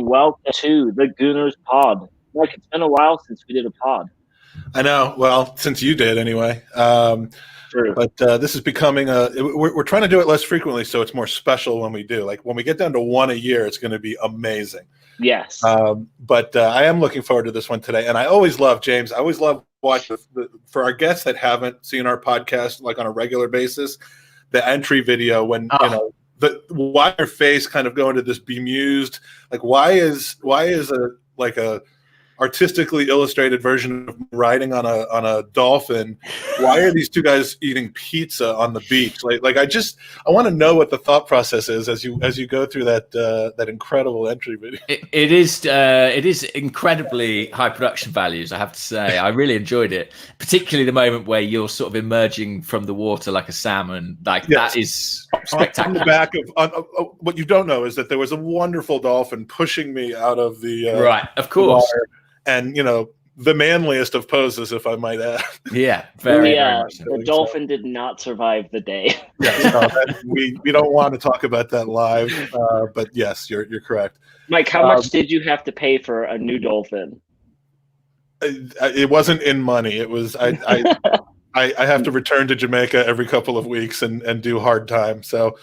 and welcome to the Gooners pod. Mike, it's been a while since we did a pod. I know. Well, since you did anyway. True. But this is becoming we're trying to do it less frequently, so it's more special when we do. Like when we get down to one a year, it's going to be amazing. Yes. But I am looking forward to this one today. And I always love, James, I always love watching for our guests that haven't seen our podcast like on a regular basis, the entry video when, why your face kind of go into this bemused, like why is a artistically illustrated version of riding on a dolphin? Why are these two guys eating pizza on the beach? Like I want to know what the thought process is as you go through that incredible entry video. It is incredibly high production values, I have to say. I really enjoyed it, particularly the moment where you're sort of emerging from the water like a salmon. That is spectacular. On the back of what you don't know is that there was a wonderful dolphin pushing me out of the right, of course. Water. And, the manliest of poses, if I might add. Yeah, very much so. The dolphin did not survive the day. Yes, we don't want to talk about that live, but yes, you're correct. Mike, how much did you have to pay for a new dolphin? It wasn't in money. It was I have to return to Jamaica every couple of weeks and do hard time. So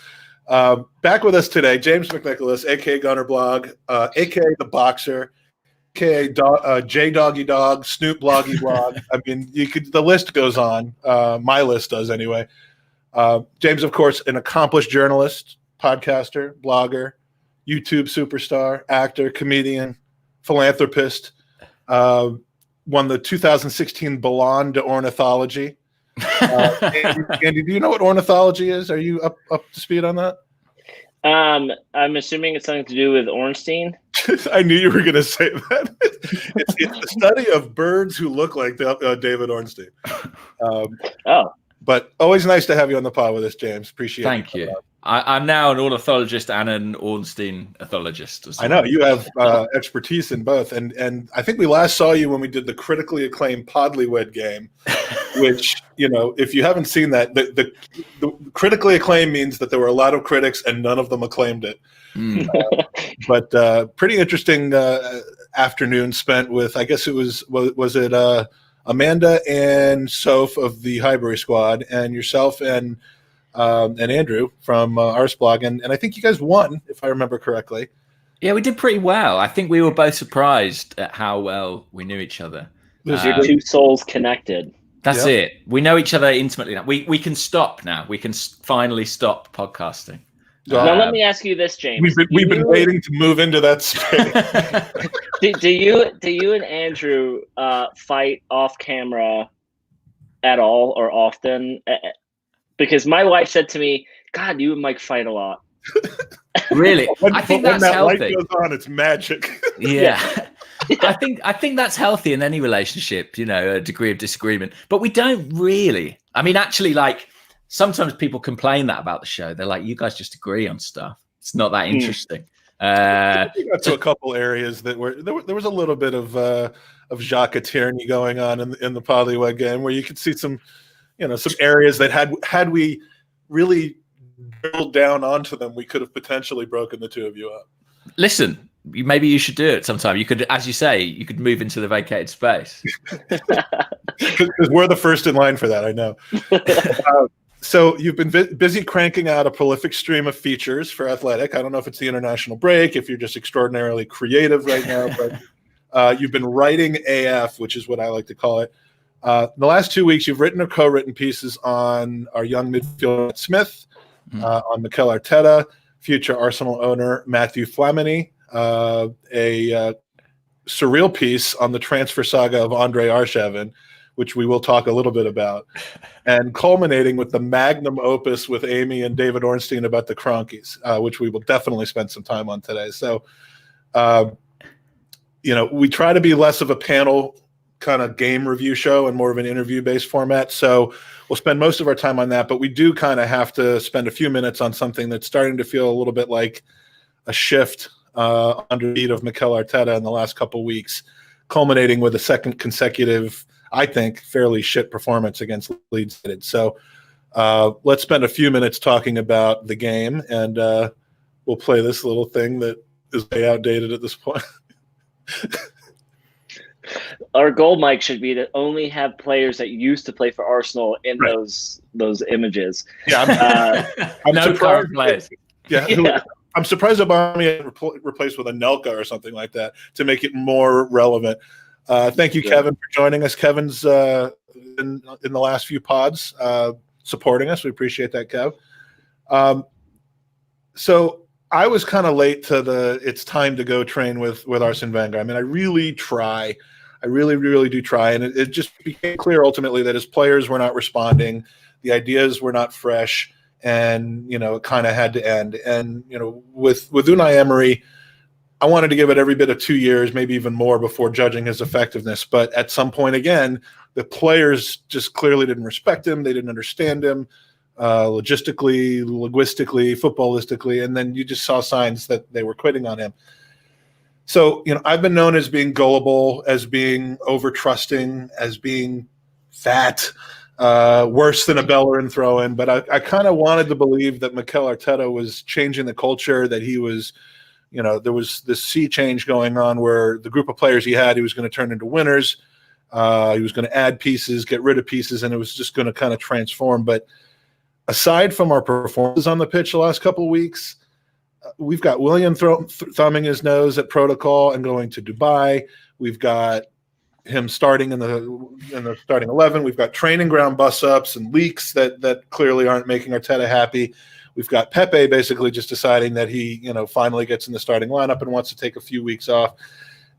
back with us today, James McNicholas, a.k.a. Gunnerblog, a.k.a. The Boxer, a.k.a. J Doggy Dog, Snoop Bloggy Blog. I mean, the list goes on. My list does anyway. James, of course, an accomplished journalist, podcaster, blogger, YouTube superstar, actor, comedian, philanthropist. Won the 2016 Ballon d'Ornithology. Andy, do you know what ornithology is? Are you up to speed on that? I'm assuming it's something to do with Ornstein. I knew you were going to say that. It's the study of birds who look like David Ornstein. But always nice to have you on the pod with us, James. Appreciate it. Thank you. I'm now an ornithologist and an Ornstein ethologist. I know you have expertise in both, and I think we last saw you when we did the critically acclaimed Podlywed game, which if you haven't seen that, the critically acclaimed means that there were a lot of critics and none of them acclaimed it. But pretty interesting afternoon spent with, I guess it was it Amanda and Soph of the Highbury Squad, and yourself and Andrew from Arsblog, and I think you guys won, if I remember correctly. Yeah, we did pretty well. I think we were both surprised at how well we knew each other. Your two souls connected. That's it. We know each other intimately now. We can stop now. We can finally stop podcasting. Now let me ask you this, James. We've been waiting to move into that space. do you and Andrew fight off camera at all or often? Because my wife said to me, "God, you and Mike fight a lot." Really? I think that's that healthy. Light goes on, it's magic. Yeah. I think that's healthy in any relationship, a degree of disagreement. But we don't really. I mean, actually, sometimes people complain that about the show. They're like, you guys just agree on stuff. It's not that interesting. We got to a couple areas that were there was a little bit of Jacques tyranny going on in the Podlywed game, where you could see some areas that had we really drilled down onto them, we could have potentially broken the two of you up. Listen, maybe you should do it sometime. You could, as you say, you could move into the vacated space. Because we're the first in line for that, I know. So you've been busy cranking out a prolific stream of features for Athletic. I don't know if it's the international break, if you're just extraordinarily creative right now, but you've been writing AF, which is what I like to call it. The last 2 weeks, you've written or co-written pieces on our young midfielder Smith, on Mikel Arteta, future Arsenal owner Matthew Flamini, a surreal piece on the transfer saga of Andre Arshavin, which we will talk a little bit about, and culminating with the magnum opus with Amy and David Ornstein about the Kroenkes, which we will definitely spend some time on today. So, we try to be less of a panel kind of game review show and more of an interview-based format. So we'll spend most of our time on that, but we do kind of have to spend a few minutes on something that's starting to feel a little bit like a shift under the lead of Mikel Arteta in the last couple of weeks, culminating with a second consecutive, I think, fairly shit performance against Leeds. So let's spend a few minutes talking about the game, and we'll play this little thing that is way outdated at this point. Our goal, Mike, should be to only have players that used to play for Arsenal in Right. those images. Yeah, I'm no surprised. current players. Yeah. I'm surprised Obama replaced with a Nelka or something like that to make it more relevant. Thank you, Kevin, for joining us. Kevin's in the last few pods supporting us. We appreciate that, Kev. So I was kind of late to the it's time to go train with Arsene Wenger. I mean, I really try. I really, really do try. And it just became clear ultimately that his players were not responding. The ideas were not fresh. And, it kind of had to end. And, with Unai Emery, I wanted to give it every bit of 2 years, maybe even more before judging his effectiveness. But at some point, again, the players just clearly didn't respect him. They didn't understand him logistically, linguistically, footballistically. And then you just saw signs that they were quitting on him. So, I've been known as being gullible, as being over-trusting, as being fat, worse than a Bellerin throw-in. But I kind of wanted to believe that Mikel Arteta was changing the culture, that he was, there was this sea change going on where the group of players he was going to turn into winners. He was going to add pieces, get rid of pieces, and it was just going to kind of transform. But aside from our performances on the pitch the last couple of weeks, we've got William thumbing his nose at protocol and going to Dubai. We've got him starting in the starting 11. We've got training ground bus-ups and leaks that clearly aren't making Arteta happy. We've got Pepe basically just deciding that he, finally gets in the starting lineup and wants to take a few weeks off.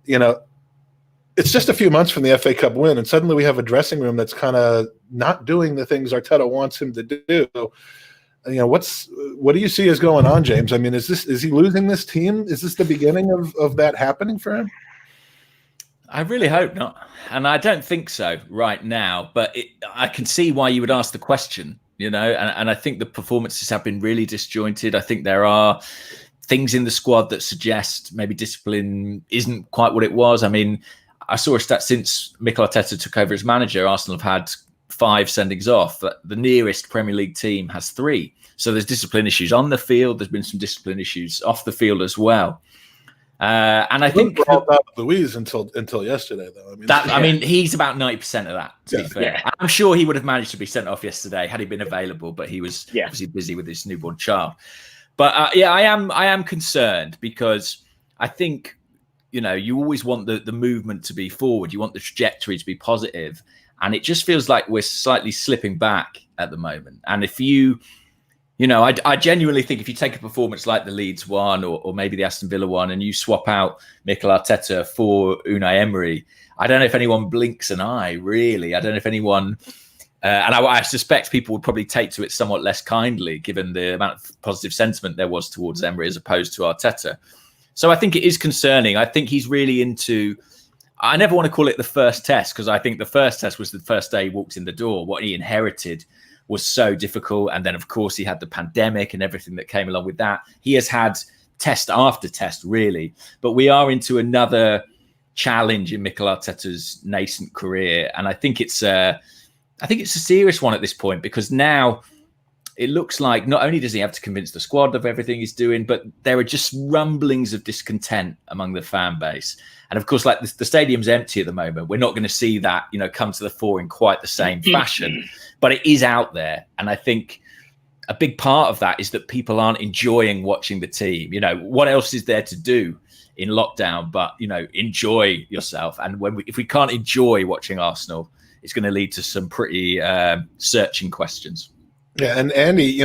It's just a few months from the FA Cup win, and suddenly we have a dressing room that's kind of not doing the things Arteta wants him to do. What do you see is going on, James? I mean, is he losing this team? Is this the beginning of that happening for him? I really hope not. And I don't think so right now, but I can see why you would ask the question, and I think the performances have been really disjointed. I think there are things in the squad that suggest maybe discipline isn't quite what it was. I mean, I saw a stat since Mikel Arteta took over as manager, Arsenal have had 5 sendings off. The nearest Premier League team has 3. So there's discipline issues on the field. There's been some discipline issues off the field as well. And I think Louise until yesterday, though. I mean, he's about 90% of that. To be fair, I'm sure he would have managed to be sent off yesterday had he been available, but he was obviously busy with his newborn child. But I am concerned because I think you always want the movement to be forward. You want the trajectory to be positive, and it just feels like we're slightly slipping back at the moment. And if I genuinely think if you take a performance like the Leeds one or maybe the Aston Villa one and you swap out Mikel Arteta for Unai Emery, I don't know if anyone blinks an eye, really. I don't know if anyone, and I suspect people would probably take to it somewhat less kindly given the amount of positive sentiment there was towards Emery as opposed to Arteta. So I think it is concerning. I think he's really into, I never want to call it the first test because I think the first test was the first day he walked in the door. What he inherited was so difficult. And then, of course, he had the pandemic and everything that came along with that. He has had test after test, really. But we are into another challenge in Mikel Arteta's nascent career. And I think it's a serious one at this point because now it looks like not only does he have to convince the squad of everything he's doing, but there are just rumblings of discontent among the fan base. And of course, like the stadium's empty at the moment. We're not going to see that, come to the fore in quite the same fashion, but it is out there. And I think a big part of that is that people aren't enjoying watching the team. What else is there to do in lockdown, but, enjoy yourself. And if we can't enjoy watching Arsenal, it's going to lead to some pretty searching questions. Yeah. And Andy,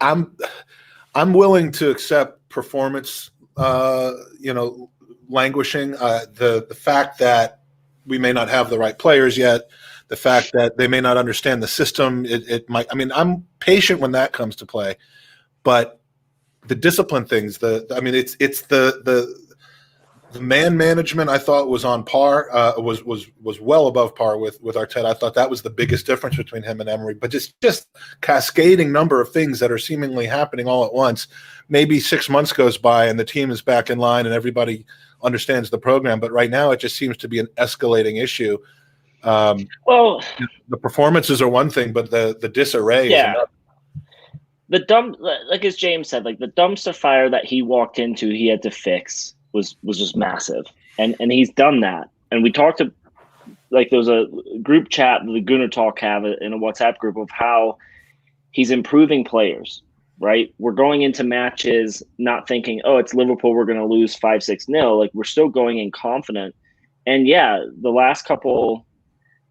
I'm willing to accept performance, languishing, the fact that we may not have the right players yet, the fact that they may not understand the system, it might. I mean, I'm patient when that comes to play, but the discipline things, it's the man management I thought was on par, was well above par with Arteta. I thought that was the biggest difference between him and Emery. But just cascading number of things that are seemingly happening all at once. Maybe 6 months goes by and the team is back in line and everybody understands the program. But right now it just seems to be an escalating issue. Well, the performances are one thing, but the disarray is another. like as James said, like the dumpster fire that he walked into, he had to fix was just massive, and he's done that. And we talked to, like, there was a group chat the KroenkeTalk have in a WhatsApp group of how he's improving players. Right, we're going into matches not thinking, oh, it's Liverpool, we're going to lose 5-6-0. Like, we're still going in confident. And yeah, the last couple,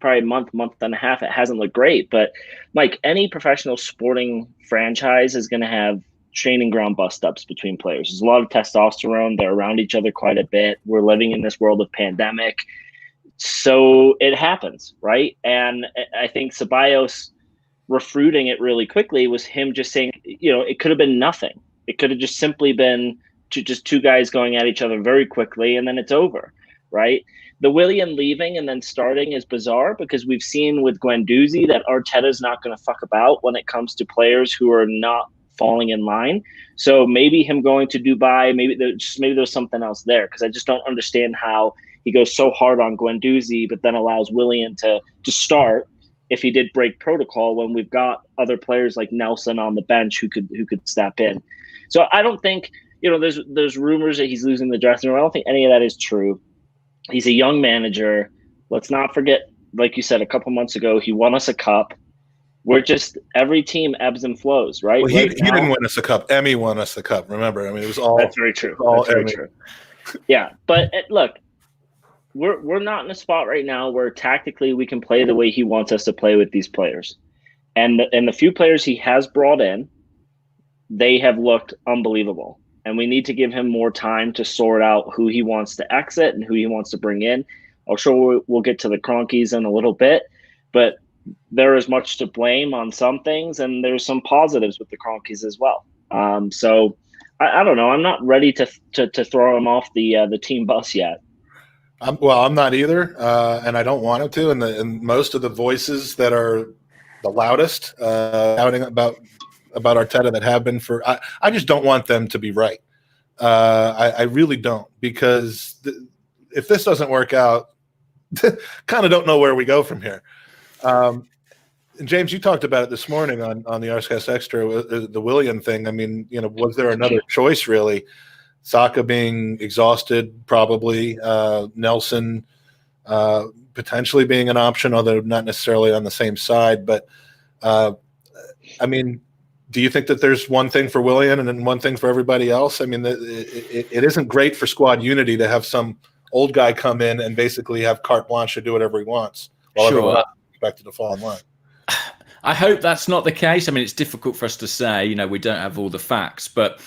probably month and a half, it hasn't looked great. But like any professional sporting franchise is going to have training ground bust ups between players. There's a lot of testosterone. They're around each other quite a bit. We're living in this world of pandemic. So it happens, right? And I think Ceballos refuting it really quickly was him just saying, it could have been nothing. It could have just simply been just two guys going at each other very quickly, and then it's over, right? The Willian leaving and then starting is bizarre because we've seen with Guendouzi that Arteta's not going to fuck about when it comes to players who are not falling in line. So maybe him going to Dubai, maybe there's something else there, because I just don't understand how he goes so hard on Guendouzi but then allows Willian to start if he did break protocol when we've got other players like Nelson on the bench who could step in. So I don't think, there's rumors that he's losing the dressing room. I don't think any of that is true. He's a young manager. Let's not forget, like you said, a couple months ago, he won us a cup. We're just, every team ebbs and flows, right? Well, he didn't win us a cup. Emmy won us the cup. Remember, I mean, it was all. That's very true. All That's very true. Yeah, but look, we're not in a spot right now where tactically we can play the way he wants us to play with these players. And the few players he has brought in, they have looked unbelievable. And we need to give him more time to sort out who he wants to exit and who he wants to bring in. I'm sure we'll get to the Kroenkes in a little bit, but there is much to blame on some things, and there's some positives with the Kroenkes as well. So I don't know. I'm not ready to throw him off the team bus yet. I'm not either, and I don't want him to. And most of the voices that are the loudest shouting about Arteta that have been for, I just don't want them to be right. I really don't, because if this doesn't work out, kind of don't know where we go from here. And James, you talked about it this morning on the Arscast Extra, the Willian thing. I mean, was there another choice really? Saka being exhausted, probably. Nelson potentially being an option, although not necessarily on the same side. But, I mean, do you think that there's one thing for Willian and then one thing for everybody else? I mean, it isn't great for squad unity to have some old guy come in and basically have carte blanche to do whatever he wants while everyone else is expected to fall in line. I hope that's not the case. I mean, it's difficult for us to say, we don't have all the facts, but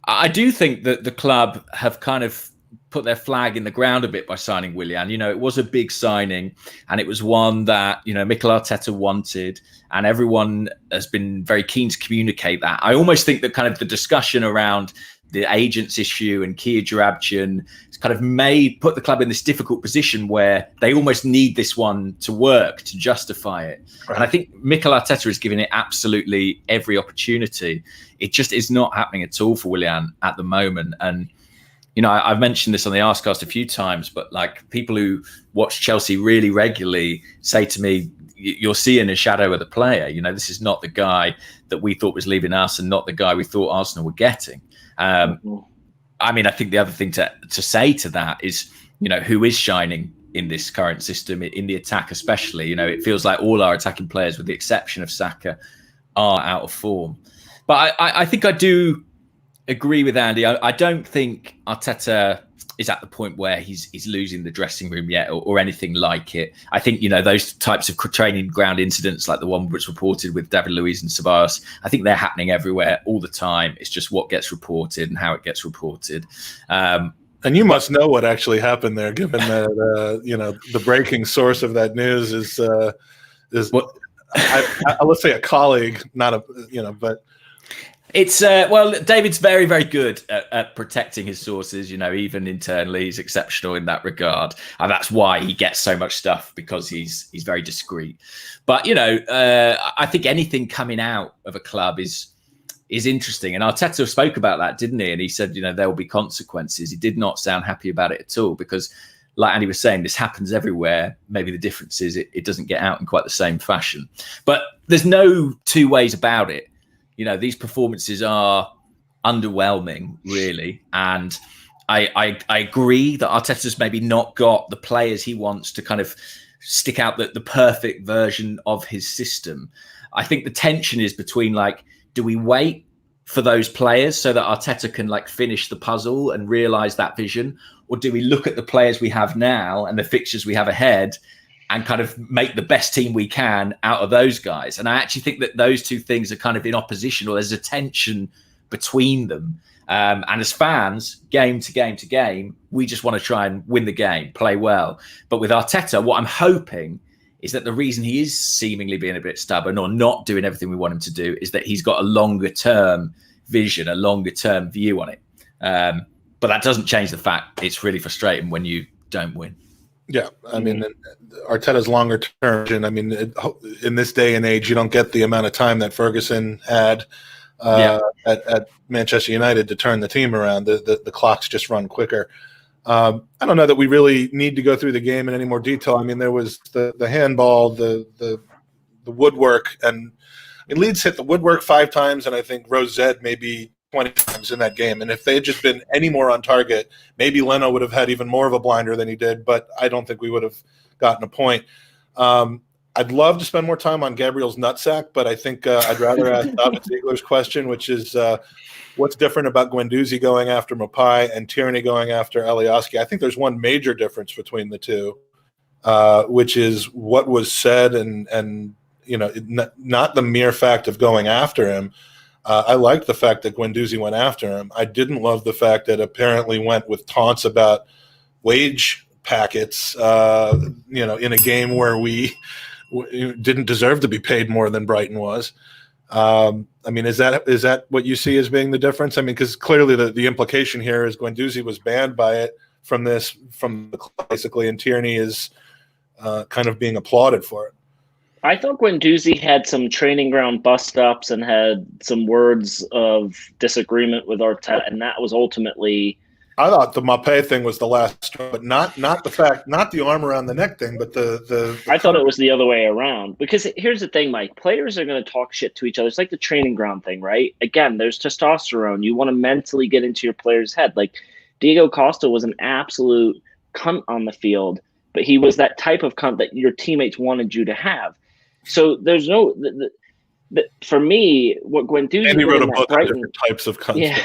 I do think that the club have kind of put their flag in the ground a bit by signing Willian. It was a big signing, and it was one that, Mikel Arteta wanted, and everyone has been very keen to communicate that. I almost think that kind of the discussion around the agents issue and Kia Joorabchian kind of put the club in this difficult position where they almost need this one to work to justify it. Right. And I think Mikel Arteta is giving it absolutely every opportunity. It just is not happening at all for Willian at the moment. And, I've mentioned this on the Arscast a few times, but like people who watch Chelsea really regularly say to me, you're seeing a shadow of the player. This is not the guy that we thought was leaving us and not the guy we thought Arsenal were getting. I mean, I think the other thing to say to that is, who is shining in this current system, in the attack especially. It feels like all our attacking players, with the exception of Saka, are out of form. But I think I do agree with Andy. I don't think Arteta is at the point where he's losing the dressing room yet or anything like it. I think, those types of training ground incidents like the one which reported with David Luiz and Ceballos, I think they're happening everywhere all the time. It's just what gets reported and how it gets reported. And you must know what actually happened there, given that, the breaking source of that news is what, let's say a colleague, not a, but. It's David's very, very good at protecting his sources, even internally. He's exceptional in that regard. And that's why he gets so much stuff, because he's very discreet. But, I think anything coming out of a club is interesting. And Arteta spoke about that, didn't he? And he said, there will be consequences. He did not sound happy about it at all, because like Andy was saying, this happens everywhere. Maybe the difference is it doesn't get out in quite the same fashion. But there's no two ways about it. these performances are underwhelming, really. And I agree that Arteta's maybe not got the players he wants to kind of stick out the perfect version of his system. I think the tension is between do we wait for those players so that Arteta can finish the puzzle and realize that vision, or do we look at the players we have now and the fixtures we have ahead and kind of make the best team we can out of those guys? And I actually think that those two things are kind of in opposition, or there's a tension between them. And as fans, game to game to game, we just want to try and win the game, play well. But with Arteta, what I'm hoping is that the reason he is seemingly being a bit stubborn or not doing everything we want him to do is that he's got a longer term vision, a longer term view on it. But that doesn't change the fact it's really frustrating when you don't win. Yeah, I mean, Arteta's longer term vision. I mean, in this day and age, you don't get the amount of time that Ferguson had at Manchester United to turn the team around. The clocks just run quicker. I don't know that we really need to go through the game in any more detail. I mean, there was the handball, the woodwork, and Leeds hit the woodwork 5 times, and I think Rose Zed maybe 20 times in that game. And if they had just been any more on target, maybe Leno would have had even more of a blinder than he did, but I don't think we would have gotten a point. I'd love to spend more time on Gabriel's nutsack, but I think I'd rather ask David Ziegler's question, which is what's different about Guendouzi going after Mapai and Tierney going after Alioski? I think there's one major difference between the two, which is what was said and not the mere fact of going after him. I liked the fact that Guendouzi went after him. I didn't love the fact that apparently went with taunts about wage packets, in a game where we didn't deserve to be paid more than Brighton was. I mean, is that what you see as being the difference? I mean, because clearly the implication here is Guendouzi was banned by it from the club basically, and Tierney is kind of being applauded for it. I thought Guendouzi had some training ground bust-ups and had some words of disagreement with Arteta, and that was ultimately. I thought the Mape thing was the last straw, but not the arm around the neck thing, but the I thought it was the other way around. Because here's the thing, Mike. Players are going to talk shit to each other. It's like the training ground thing, right? Again, there's testosterone. You want to mentally get into your player's head. Like Diego Costa was an absolute cunt on the field, but he was that type of cunt that your teammates wanted you to have. So there's no for me, what Guendouzi and he wrote a book on Brighton, different types of cunts. Yeah.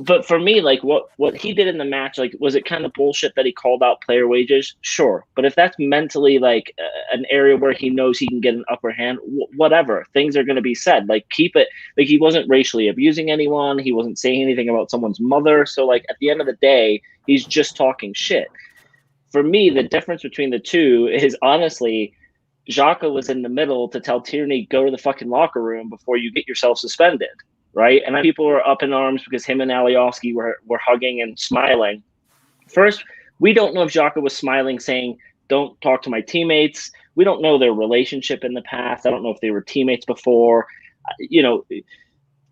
but for me, what he did in the match, was it kind of bullshit that he called out player wages? Sure, but if that's mentally an area where he knows he can get an upper hand, whatever, things are going to be said. Keep it. He wasn't racially abusing anyone. He wasn't saying anything about someone's mother. So at the end of the day, he's just talking shit. For me, the difference between the two is honestly, Xhaka was in the middle to tell Tierney, go to the fucking locker room before you get yourself suspended, right? And people were up in arms because him and Alioski were hugging and smiling. First, we don't know if Xhaka was smiling, saying, don't talk to my teammates. We don't know their relationship in the past. I don't know if they were teammates before.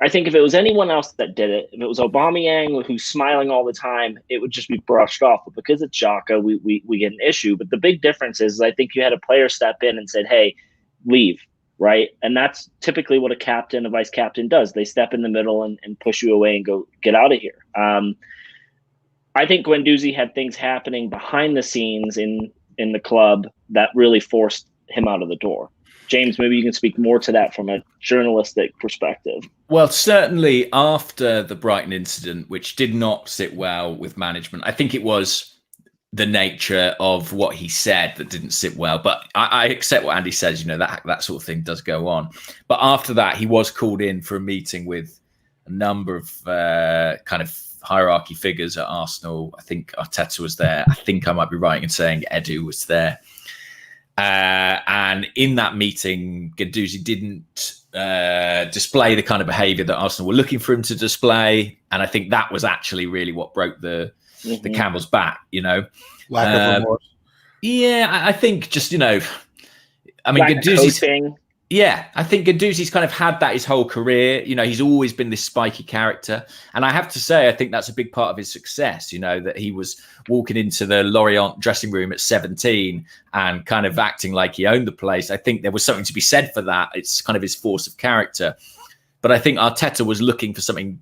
I think if it was anyone else that did it, if it was Aubameyang who's smiling all the time, it would just be brushed off. But because it's Xhaka, we get an issue. But the big difference is I think you had a player step in and said, hey, leave, right? And that's typically what a captain, a vice captain does. They step in the middle and push you away and go, get out of here. I think Guendouzi had things happening behind the scenes in the club that really forced him out of the door. James, maybe you can speak more to that from a journalistic perspective. Well, certainly after the Brighton incident, which did not sit well with management, I think it was the nature of what he said that didn't sit well. But I accept what Andy says, that sort of thing does go on. But after that, he was called in for a meeting with a number of kind of hierarchy figures at Arsenal. I think Arteta was there. I think I might be right in saying Edu was there. And in that meeting, Guendouzi didn't display the kind of behaviour that Arsenal were looking for him to display. And I think that was actually really what broke the camel's back, Lack of remorse. Yeah, I think just, Guendouzi's... Yeah, I think Guendouzi's kind of had that his whole career. He's always been this spiky character. And I have to say, I think that's a big part of his success, that he was walking into the Lorient dressing room at 17 and kind of acting like he owned the place. I think there was something to be said for that. It's kind of his force of character. But I think Arteta was looking for something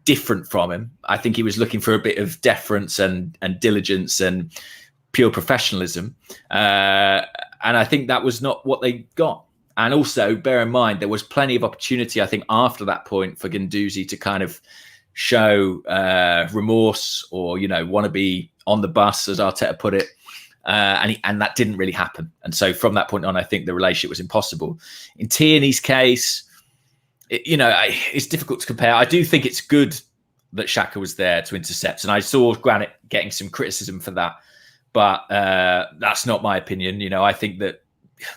different from him. I think he was looking for a bit of deference and diligence and pure professionalism. And I think that was not what they got. And also, bear in mind, there was plenty of opportunity, I think, after that point for Guendouzi to kind of show remorse or, want to be on the bus, as Arteta put it. And that didn't really happen. And so from that point on, I think the relationship was impossible. In Tierney's case, it's difficult to compare. I do think it's good that Xhaka was there to intercept. And I saw Granit getting some criticism for that. But that's not my opinion. I think that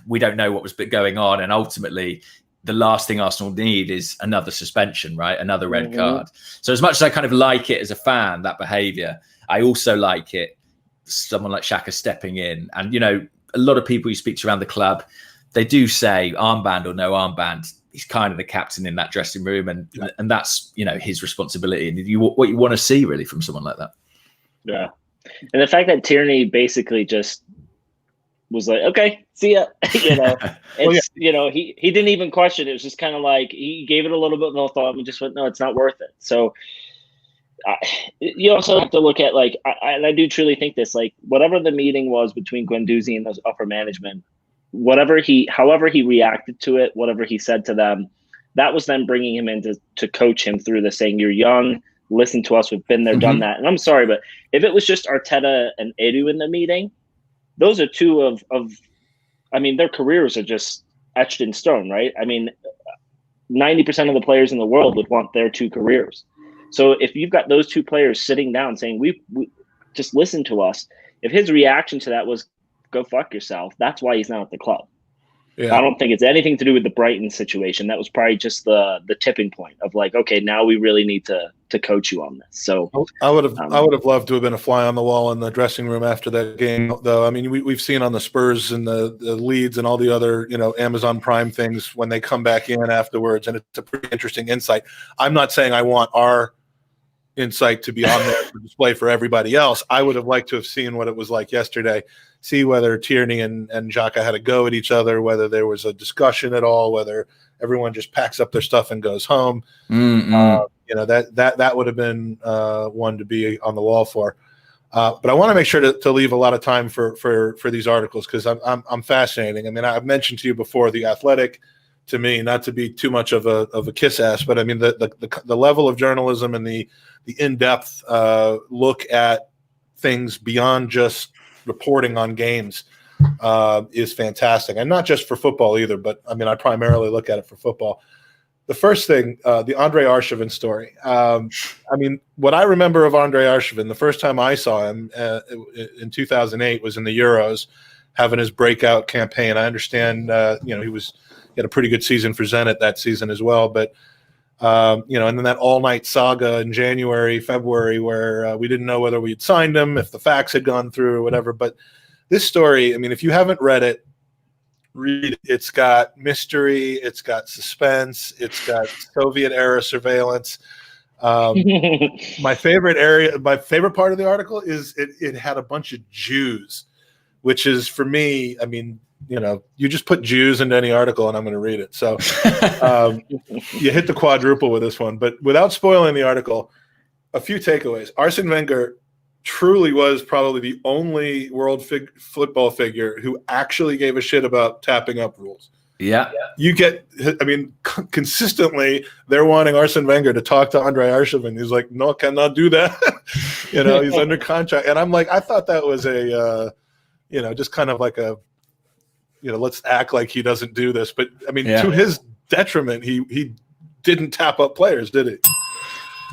we don't know what was going on. And ultimately, the last thing Arsenal need is another suspension, right? Another red card. So as much as I kind of like it as a fan, that behaviour, I also like it, someone like Xhaka stepping in. And, a lot of people you speak to around the club, they do say armband or no armband, he's kind of the captain in that dressing room. And that's, his responsibility. And what you want to see really from someone like that. Yeah. And the fact that Tierney basically just was like, okay, see ya. He didn't even question it. It was just kind of like he gave it a little bit more thought and just went, no, it's not worth it. So you also have to look at I do truly think this, whatever the meeting was between Guendouzi and those upper management, however he reacted to it, whatever he said to them, that was them bringing him in to coach him through this, saying, you're young, listen to us, we've been there, done that. And I'm sorry, but if it was just Arteta and Edu in the meeting, those are two of their careers are just etched in stone, right? 90% of the players in the world would want their two careers. So if you've got those two players sitting down saying, we just listen to us, if his reaction to that was go fuck yourself, that's why he's not at the club. Yeah. I don't think it's anything to do with the Brighton situation. That was probably just the tipping point of okay, now we really need to coach you on this. So I would have loved to have been a fly on the wall in the dressing room after that game, though. We've seen on the Spurs and the Leeds and all the other Amazon Prime things when they come back in afterwards, and it's a pretty interesting insight. I'm not saying I want our insight to be on there for display for everybody else. I would have liked to have seen what it was like yesterday, see whether Tierney and Xhaka had a go at each other, whether there was a discussion at all, whether everyone just packs up their stuff and goes home. That would have been one to be on the wall for. But I want to make sure to leave a lot of time for these articles, because I'm fascinating. I've mentioned to you before, The Athletic, to me, not to be too much of a kiss ass, but the level of journalism and the in-depth look at things beyond just reporting on games is fantastic. And not just for football either, but I primarily look at it for football. The first thing, the Andrei Arshavin story. What I remember of Andrei Arshavin, the first time I saw him in 2008 was in the Euros, having his breakout campaign. I understand, he had a pretty good season for Zenit that season as well. But, and then that all-night saga in January, February, where we didn't know whether we had signed him, if the facts had gone through or whatever. But this story, if you haven't read it, read it. It's got mystery. It's got suspense. It's got Soviet-era surveillance. My favorite part of the article is it had a bunch of Jews, which is, for me, you just put Jews into any article and I'm going to read it. So you hit the quadruple with this one. But without spoiling the article, a few takeaways. Arsene Wenger truly was probably the only world football figure who actually gave a shit about tapping up rules. Yeah. You get, consistently they're wanting Arsene Wenger to talk to Andrei Arshavin. He's like, no, cannot do that. He's under contract. And I'm like, I thought that was just kind of like a, let's act like he doesn't do this. But to his detriment, he didn't tap up players, did he?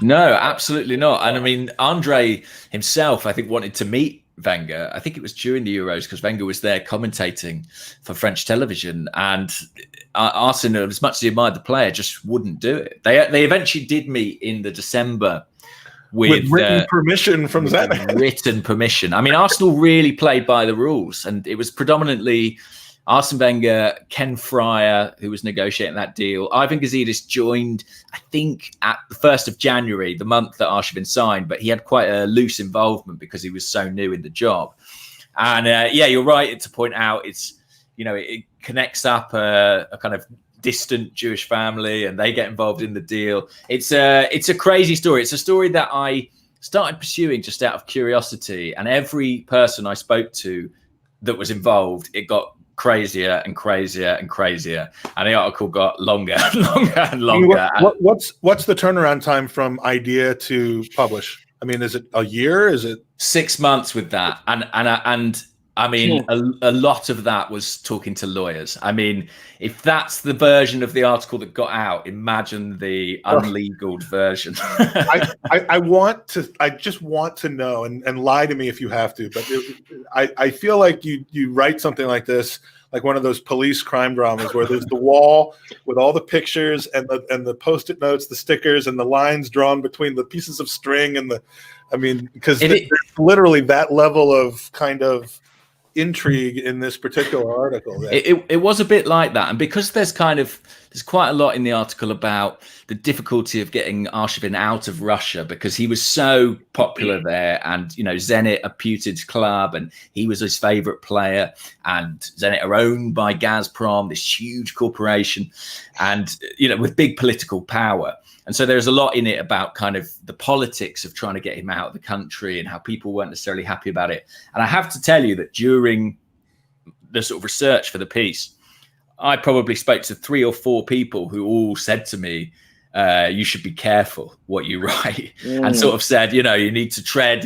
No, absolutely not. And Andre himself, I think, wanted to meet Wenger. I think it was during the Euros, because Wenger was there commentating for French television. And Arsene, as much as he admired the player, just wouldn't do it. They eventually did meet in the December with written permission from Zenit. Written permission. Arsenal really played by the rules, and it was predominantly Arsene Wenger, Ken Fryer, who was negotiating that deal. Ivan Gazidis joined, I think, at the 1st of January, the month that Arshavin signed, but he had quite a loose involvement because he was so new in the job. And you're right to point out it connects up a kind of distant Jewish family, and they get involved in the deal. It's a crazy story. It's a story that I started pursuing just out of curiosity, and every person I spoke to that was involved, it got crazier and crazier and crazier, and the article got longer and longer and longer. What's the turnaround time from idea to publish? I mean, is it a year? Is it 6 months with that? And I mean, a lot of that was talking to lawyers. I mean, if that's the version of the article that got out, imagine the unlegaled version. I just want to know, and lie to me if you have to, but I feel like you write something like this, like one of those police crime dramas where there's the wall with all the pictures and the Post-it notes, the stickers, and the lines drawn between the pieces of string because there's literally that level of kind of intrigue in this particular article. It was a bit like that, and because there's quite a lot in the article about the difficulty of getting Arshavin out of Russia because he was so popular there, and Zenit, a Putin's club, and he was his favorite player, and Zenit are owned by Gazprom, this huge corporation, and with big political power. And so there's a lot in it about kind of the politics of trying to get him out of the country and how people weren't necessarily happy about it. And I have to tell you that during the sort of research for the piece, I probably spoke to 3 or 4 people who all said to me, you should be careful what you write, and sort of said, you need to tread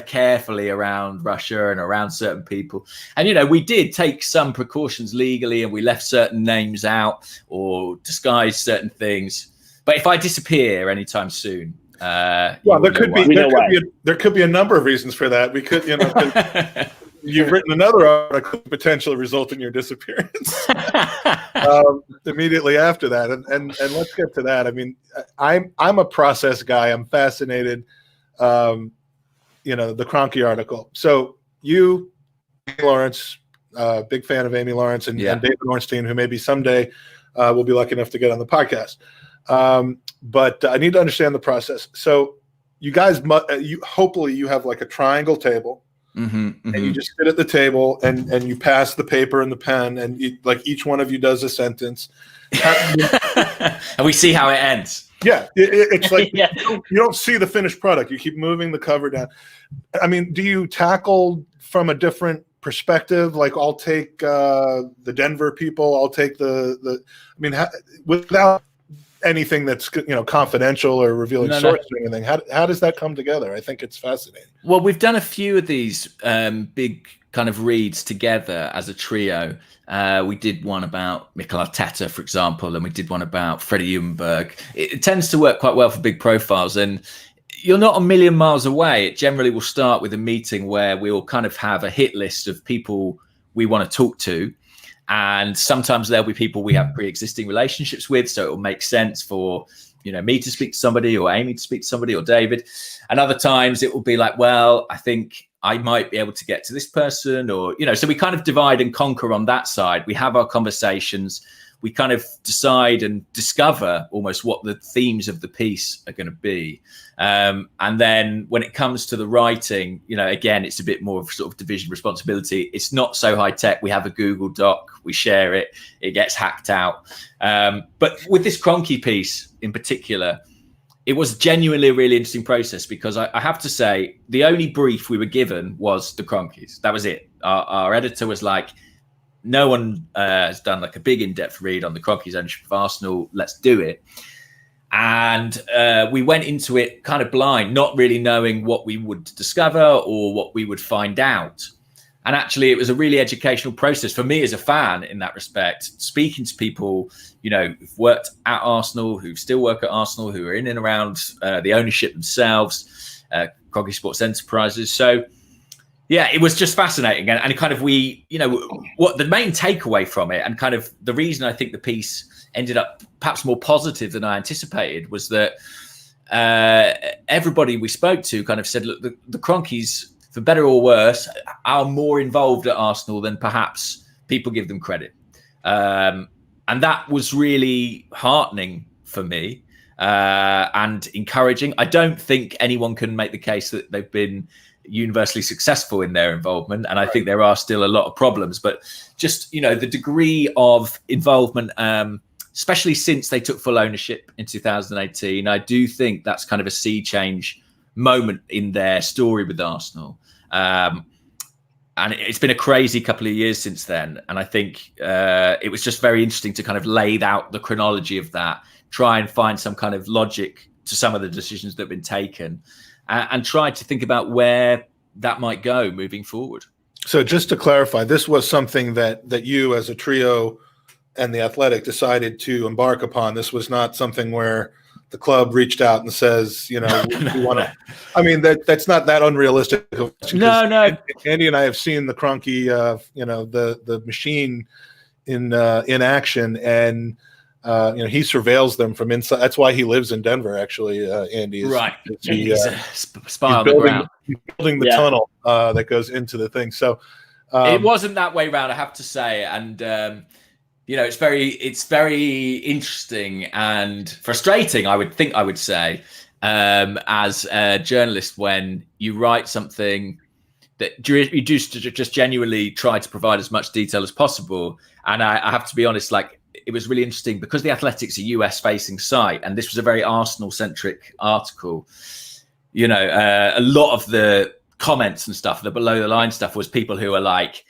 carefully around Russia and around certain people. And, we did take some precautions legally, and we left certain names out or disguised certain things. But if I disappear anytime soon, there could be a number of reasons for that. We could, you've written another article potentially result in your disappearance immediately after that, and let's get to that. I mean, I'm a process guy. I'm fascinated. The Kroenke article. So you, Lawrence, big fan of Amy Lawrence and David Ornstein, who maybe someday will be lucky enough to get on the podcast. But I need to understand the process. So you guys, hopefully you have like a triangle table, and you just sit at the table and you pass the paper and the pen, and each one of you does a sentence. And we see how it ends. Yeah. It's like you don't see the finished product. You keep moving the cover down. I mean, do you tackle from a different perspective? Like I'll take the Denver people, I'll take without anything that's confidential or revealing source or anything. How does that come together? I think it's fascinating. Well, we've done a few of these big kind of reads together as a trio. We did one about McNicholas, for example, and we did one about Freddie Ljungberg. It tends to work quite well for big profiles, and you're not a million miles away. It generally will start with a meeting where we'll kind of have a hit list of people we want to talk to. And sometimes there'll be people we have pre-existing relationships with, so it will make sense for me to speak to somebody, or Amy to speak to somebody, or David. And other times it will be like, well, I think I might be able to get to this person, or so we kind of divide and conquer on that side. We have our conversations, we kind of decide and discover almost what the themes of the piece are going to be. And then when it comes to the writing, again, it's a bit more of sort of division responsibility. It's not so high tech. We have a Google Doc, we share it, it gets hacked out. But with this Kroenke piece in particular, it was genuinely a really interesting process, because I have to say the only brief we were given was the Kroenkes. That was it. Our editor was like, no one has done like a big in-depth read on the Kroenke's ownership of Arsenal. Let's do it. And we went into it kind of blind, not really knowing what we would discover or what we would find out. And actually, it was a really educational process for me as a fan in that respect, speaking to people, who've worked at Arsenal, who still work at Arsenal, who are in and around the ownership themselves, Kroenke Sports Enterprises. So, yeah, it was just fascinating. And kind of what the main takeaway from it, and kind of the reason I think the piece ended up perhaps more positive than I anticipated, was that everybody we spoke to kind of said, look, the Kroenkes, for better or worse, are more involved at Arsenal than perhaps people give them credit. And that was really heartening for me and encouraging. I don't think anyone can make the case that they've been universally successful in their involvement, and I think there are still a lot of problems, but just the degree of involvement especially since they took full ownership in 2018. I do think that's kind of a sea change moment in their story with Arsenal. And it's been a crazy couple of years since then. And I think it was just very interesting to kind of lay out the chronology of that, try and find some kind of logic to some of the decisions that have been taken, and try to think about where that might go moving forward. So just to clarify, this was something that you as a trio and the Athletic decided to embark upon. This was not something where the club reached out and says, we want to. I mean, that's not that unrealistic. No. Andy and I have seen the Kroenke, the machine in action, and he surveils them from inside. That's why he lives in Denver. Actually, Andy is right. He's a spy on the ground. He's building the tunnel that goes into the thing. So it wasn't that way around, I have to say, and. It's very interesting and frustrating, I would say, as a journalist, when you write something that you just genuinely try to provide as much detail as possible. And I have to be honest, like, it was really interesting because the Athletic's a US facing site, and this was a very Arsenal centric article. A lot of the comments and stuff, the below the line stuff, was people who are like,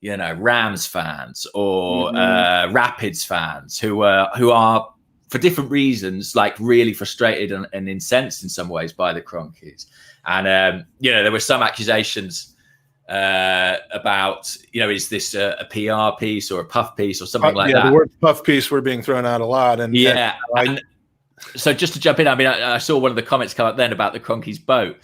Rams fans or Rapids fans who are, for different reasons, like really frustrated and incensed in some ways by the Kroenkes. And, there were some accusations about, is this a PR piece or a puff piece or something like that? The word puff piece were being thrown out a lot. And so just to jump in, I mean, I saw one of the comments come up then about the Kroenke's boat.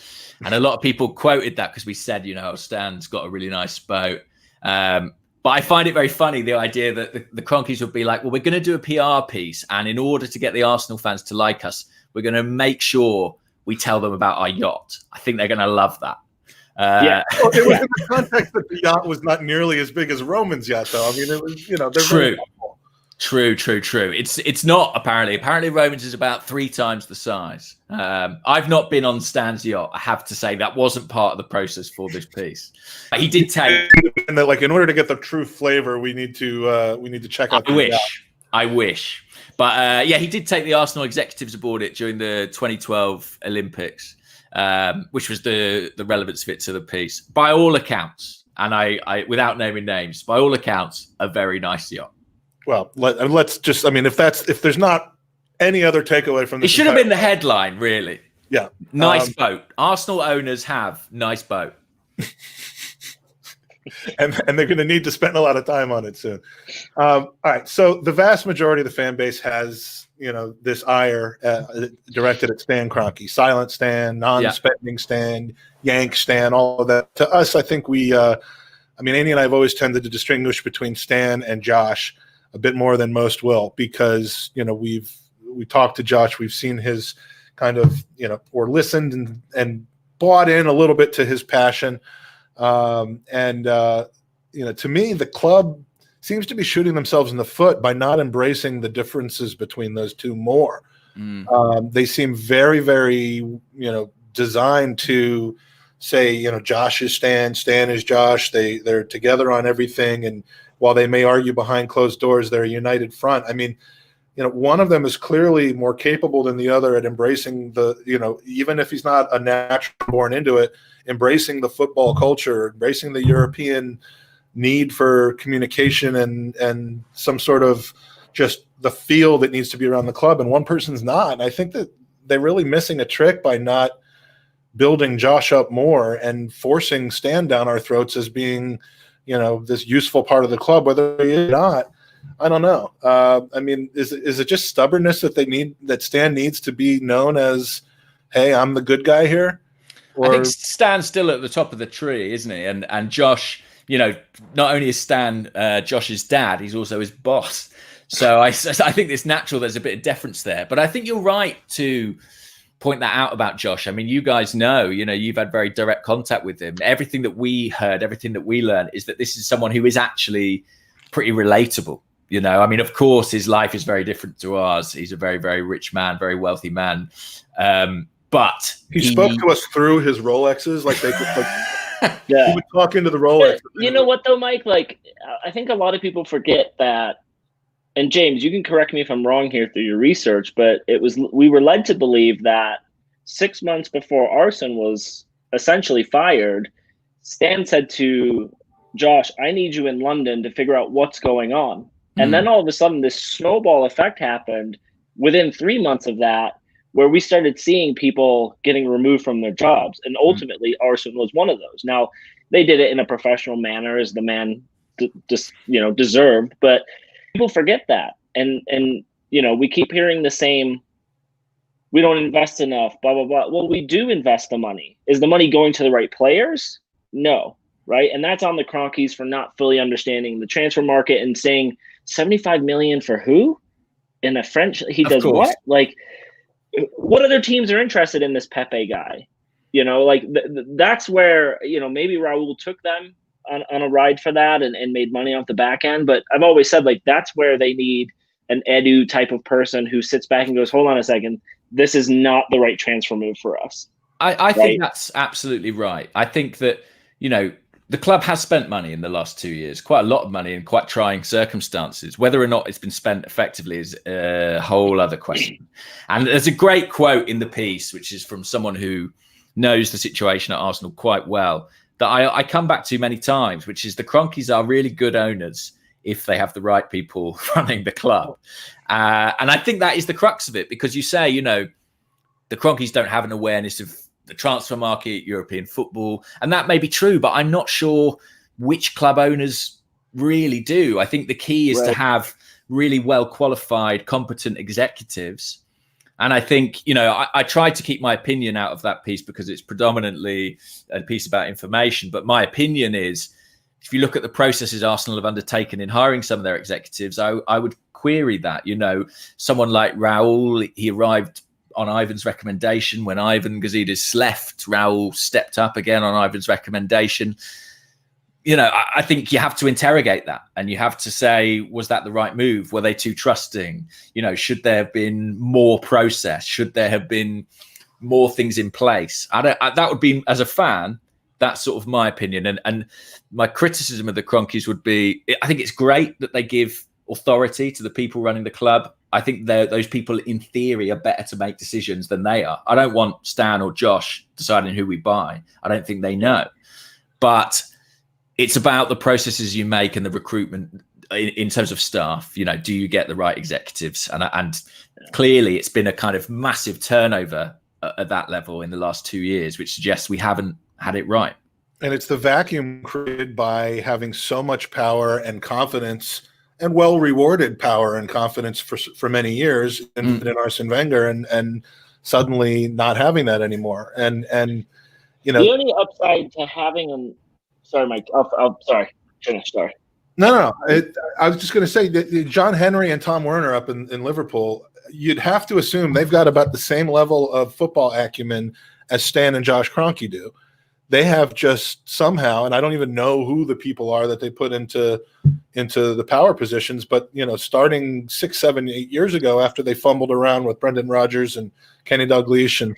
And a lot of people quoted that because we said, Stan's got a really nice boat. But I find it very funny, the idea that the Kroenkes would be like, well, we're going to do a PR piece, and in order to get the Arsenal fans to like us, we're going to make sure we tell them about our yacht. I think they're going to love that. Well, it was in the context that the yacht was not nearly as big as Roman's yacht, though. I mean, it was, they're True. It's not apparently. Apparently, Romans is about 3 times the size. I've not been on Stan's yacht. I have to say that wasn't part of the process for this piece. He did take. And that, like, in order to get the true flavor, we need to check out. I wish. But he did take the Arsenal executives aboard it during the 2012 Olympics, which was the relevance of it to the piece. By all accounts, and I without naming names, by all accounts, a very nice yacht. Well, let's just, if there's not any other takeaway from this. It should have been the headline, really. Yeah. Nice boat. Arsenal owners have nice boat. and they're going to need to spend a lot of time on it soon. All right. So the vast majority of the fan base has, this ire directed at Stan Kroenke, silent Stan, non-spending Stan, Yank Stan, all of that. To us, I think Andy and I have always tended to distinguish between Stan and Josh a bit more than most will, because we talked to Josh, we've seen his kind of or listened and bought in a little bit to his passion, to me the club seems to be shooting themselves in the foot by not embracing the differences between those two more. They seem very, very designed to say Josh is Stan is Josh. They're together on everything, and while they may argue behind closed doors, they're a united front. I mean, one of them is clearly more capable than the other at embracing even if he's not a natural born into it, embracing the football culture, embracing the European need for communication and some sort of just the feel that needs to be around the club. And one person's not. And I think that they're really missing a trick by not building Josh up more and forcing Stan down our throats as being this useful part of the club, whether he is or not. I don't know. Is it just stubbornness that Stan needs to be known as, hey, I'm the good guy here? Or... I think Stan's still at the top of the tree, isn't he? And Josh, not only is Stan Josh's dad, he's also his boss. So I think it's natural there's a bit of deference there. But I think you're right to point that out about Josh. I mean, you guys know, you've had very direct contact with him. Everything that we heard, everything that we learned is that this is someone who is actually pretty relatable. Of course, his life is very different to ours. He's a very, very rich man, very wealthy man. But he spoke to us through his Rolexes. Like he would talk into the Rolex. You know what, though, Mike? Like, I think a lot of people forget that and James, you can correct me if I'm wrong here through your research, but we were led to believe that 6 months before Arsene was essentially fired, Stan said to Josh, I need you in London to figure out what's going on. And then all of a sudden this snowball effect happened within 3 months of that, where we started seeing people getting removed from their jobs. And ultimately Arsene was one of those. Now, they did it in a professional manner, as the man just deserved, but people forget that. And we keep hearing the same, we don't invest enough, blah, blah, blah. Well, we do invest the money. Is the money going to the right players? No. Right. And that's on the Kroenkes for not fully understanding the transfer market and saying 75 million for who? In a French, he does what? Like, what other teams are interested in this Pepe guy? That's where, maybe Raul took them on a ride for that and made money off the back end. But I've always said, like, that's where they need an Edu type of person who sits back and goes, hold on a second, this is not the right transfer move for us. I think that's absolutely right. I think that, the club has spent money in the last 2 years, quite a lot of money in quite trying circumstances. Whether or not it's been spent effectively is a whole other question. And there's a great quote in the piece, which is from someone who knows the situation at Arsenal quite well, that I come back to many times, which is the Kroenkes are really good owners if they have the right people running the club. And I think that is the crux of it, because you say, the Kroenkes don't have an awareness of the transfer market, European football, and that may be true, but I'm not sure which club owners really do. I think the key is to have really well qualified, competent executives. And I think, I tried to keep my opinion out of that piece because it's predominantly a piece about information. But my opinion is, if you look at the processes Arsenal have undertaken in hiring some of their executives, I would query that. Someone like Raul, he arrived on Ivan's recommendation. When Ivan Gazidis left, Raul stepped up again on Ivan's recommendation. I think you have to interrogate that, and you have to say, was that the right move? Were they too trusting? Should there have been more process? Should there have been more things in place? That would be, as a fan, that's sort of my opinion. And my criticism of the Kroenkes would be, I think it's great that they give authority to the people running the club. I think those people, in theory, are better to make decisions than they are. I don't want Stan or Josh deciding who we buy. I don't think they know. But it's about the processes you make and the recruitment in terms of staff. Do you get the right executives? And clearly, it's been a kind of massive turnover at that level in the last 2 years, which suggests we haven't had it right. And it's the vacuum created by having so much power and confidence, and well-rewarded power and confidence for many years in Arsene Wenger, and suddenly not having that anymore. And the only upside to having them. Sorry, Mike. Sorry. Finish. Sorry. No. I was just going to say that John Henry and Tom Werner up in Liverpool, you'd have to assume they've got about the same level of football acumen as Stan and Josh Kroenke do. They have just somehow, and I don't even know who the people are that they put into the power positions, but starting 6, 7, 8 years ago, after they fumbled around with Brendan Rodgers and Kenny Dalglish and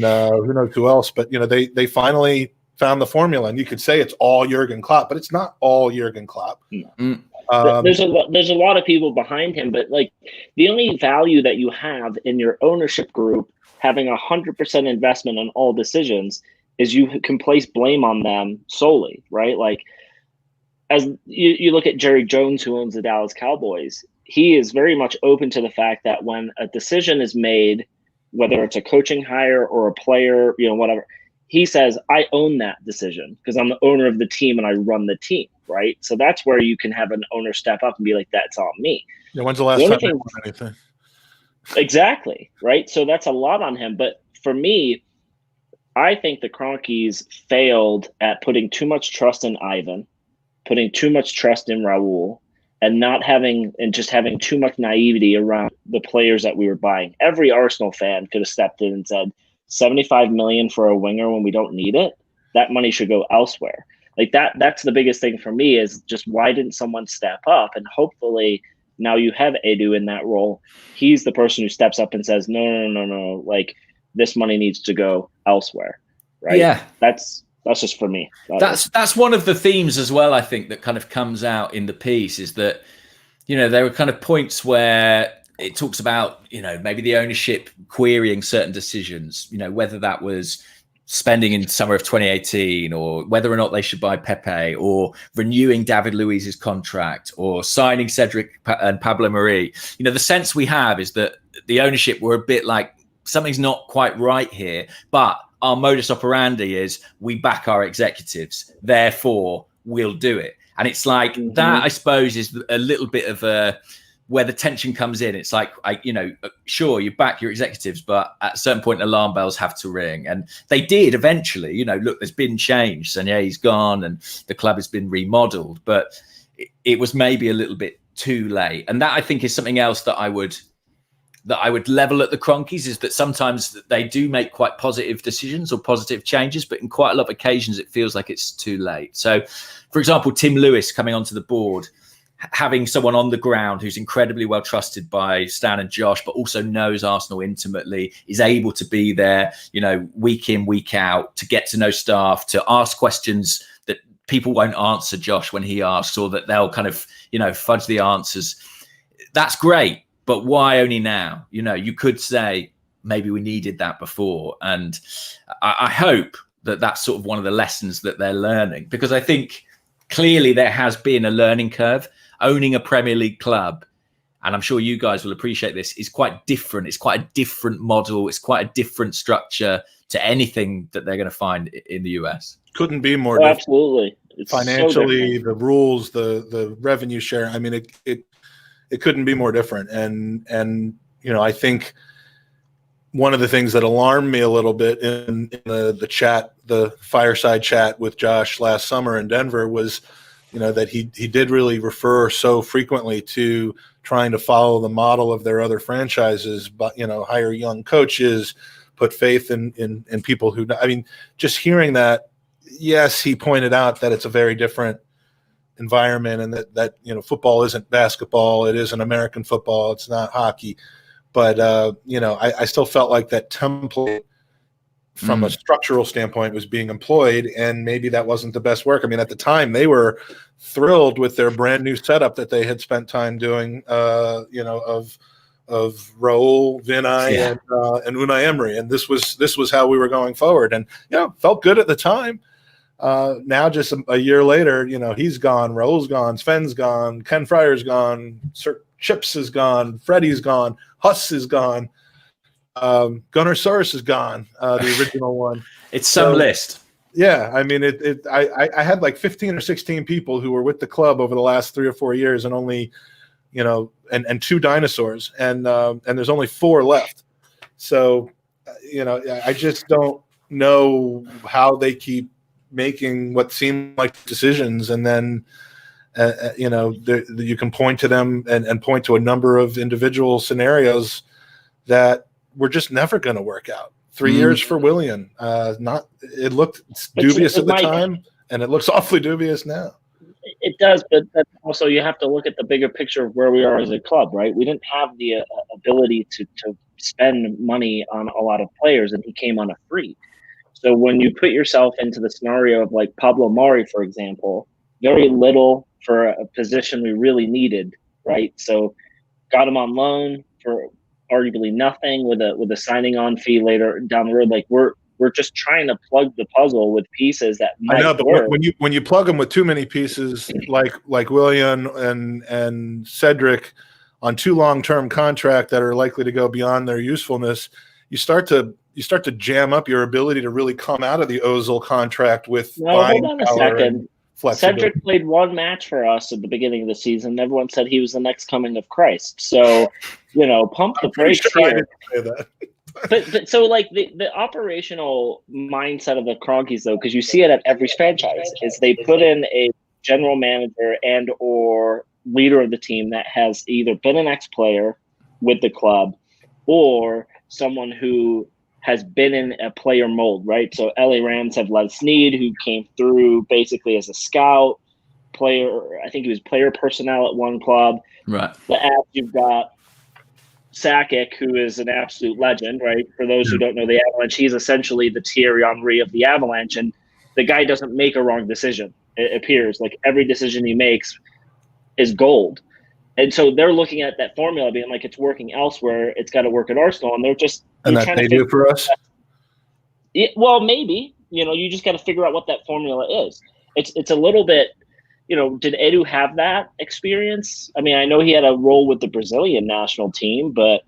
who knows who else, but they finally found the formula. And you could say it's all Jurgen Klopp, but it's not all Jurgen Klopp. No. There's a lot of people behind him, but like, the only value that you have in your ownership group having 100% investment on all decisions is you can place blame on them solely, right? Like, as you look at Jerry Jones, who owns the Dallas Cowboys, he is very much open to the fact that when a decision is made, whether it's a coaching hire or a player, whatever, he says, I own that decision because I'm the owner of the team and I run the team, right? So that's where you can have an owner step up and be like, that's on me. Yeah, when's the last time they won anything? Exactly, right? So that's a lot on him. But for me, I think the Kroenkes failed at putting too much trust in Ivan, putting too much trust in Raul, and just having too much naivety around the players that we were buying. Every Arsenal fan could have stepped in and said, 75 million for a winger when we don't need it, that money should go elsewhere. Like that's the biggest thing for me, is just, why didn't someone step up? And hopefully now you have Edu in that role. He's the person who steps up and says, no, like, this money needs to go elsewhere, right? Yeah, that's just for me. That's one of the themes as well, I think, that kind of comes out in the piece, is that you know, there were kind of points where it talks about, you know, maybe the ownership querying certain decisions, you know, whether that was spending in summer of 2018 or whether or not they should buy Pepe or renewing David Luiz's contract or signing Cedric and Pablo Mari. You know, the sense we have is that the ownership were a bit like, something's not quite right here, but our modus operandi is we back our executives, therefore we'll do it. And it's like that, I suppose, is a little bit of where the tension comes in. It's like, you know, sure, you back your executives, but at a certain point, alarm bells have to ring. And they did eventually. You know, look, there's been change. Sanye's gone and the club has been remodeled, but it was maybe a little bit too late. And that, I think, is something else that I would level at the Kroenkes, is that sometimes they do make quite positive decisions or positive changes, but in quite a lot of occasions, it feels like it's too late. So, for example, Tim Lewis coming onto the board, having someone on the ground who's incredibly well trusted by Stan and Josh, but also knows Arsenal intimately, is able to be there, you know, week in, week out, to get to know staff, to ask questions that people won't answer Josh when he asks, or that they'll kind of, you know, fudge the answers. That's great, but why only now? You know, you could say maybe we needed that before. And I hope that that's sort of one of the lessons that they're learning, because I think clearly there has been a learning curve. Owning a Premier League club, and I'm sure you guys will appreciate this, is quite different. It's quite a different model. It's quite a different structure to anything that they're going to find in the US. Couldn't be more different. Absolutely. It's financially, so the rules, the revenue share. I mean, it couldn't be more different. And you know, I think one of the things that alarmed me a little bit in the chat, the fireside chat with Josh last summer in Denver, was, you know, that he did really refer so frequently to trying to follow the model of their other franchises, but, you know, hire young coaches, put faith in people who, I mean, just hearing that, yes, he pointed out that it's a very different environment, and that you know, football isn't basketball, it isn't American football, it's not hockey, but you know, I still felt like that template from a structural standpoint was being employed, and maybe that wasn't the best work. I mean, at the time they were thrilled with their brand new setup that they had spent time doing, you know, of Raul, Vinay, and Unai Emery, and this was how we were going forward, and you know, felt good at the time. Now, just a year later, you know, he's gone, Raul's gone, Sven's gone, Ken Fryer's gone, Sir Chips is gone, Freddie's gone, Huss is gone. Gunnar Soros is gone, the original one. It's some list. Yeah, I mean, I had like 15 or 16 people who were with the club over the last 3 or 4 years, and only, you know, and 2 dinosaurs, and there's only 4 left. So, you know, I just don't know how they keep making what seem like decisions, and then you know, you can point to them and point to a number of individual scenarios that we're just never going to work out. 3 years for Willian. It looked dubious at the time, and it looks awfully dubious now. It does, but also you have to look at the bigger picture of where we are as a club, right? We didn't have the ability to spend money on a lot of players, and he came on a free. So when you put yourself into the scenario of like Pablo Mari, for example, very little for a position we really needed, right? So got him on loan for arguably nothing, with a signing on fee later down the road. Like we're just trying to plug the puzzle with pieces that might work. But when you plug them with too many pieces, like Willian and Cedric on 2 long-term contract that are likely to go beyond their usefulness, you start to jam up your ability to really come out of the Ozil contract with buying hold on a power second. Cedric played 1 match for us at the beginning of the season. Everyone said he was the next coming of Christ. So, you know, pump the brakes here. But so, like, the operational mindset of the Kroenkes, though, because you see it at every franchise, is they put in a general manager and or leader of the team that has either been an ex-player with the club or someone who has been in a player mold, right? So LA Rams have Les Snead, who came through basically as a scout player. I think he was player personnel at one club. Right. The app, you've got Sakic, who is an absolute legend, right? For those who don't know the Avalanche, he's essentially the Thierry Henry of the Avalanche, and the guy doesn't make a wrong decision. It appears like every decision he makes is gold. And so they're looking at that formula being like, it's working elsewhere. It's got to work at Arsenal. And they're just and that they do for us. Well, maybe, you just got to figure out what that formula is. It's a little bit, did Edu have that experience? I mean, I know he had a role with the Brazilian national team, but,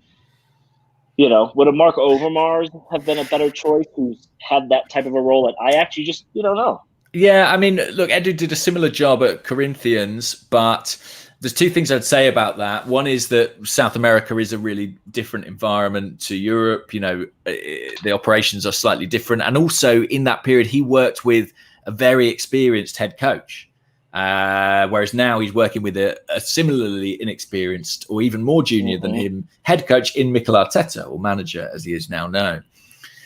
would a Mark Overmars have been a better choice who's had that type of a role at Ajax? You don't know. Yeah, I mean, look, Edu did a similar job at Corinthians, but there's two things I'd say about that. One is that South America is a really different environment to Europe. The operations are slightly different. And also in that period, he worked with a very experienced head coach, whereas now he's working with a similarly inexperienced or even more junior than him head coach in Mikel Arteta, or manager as he is now known.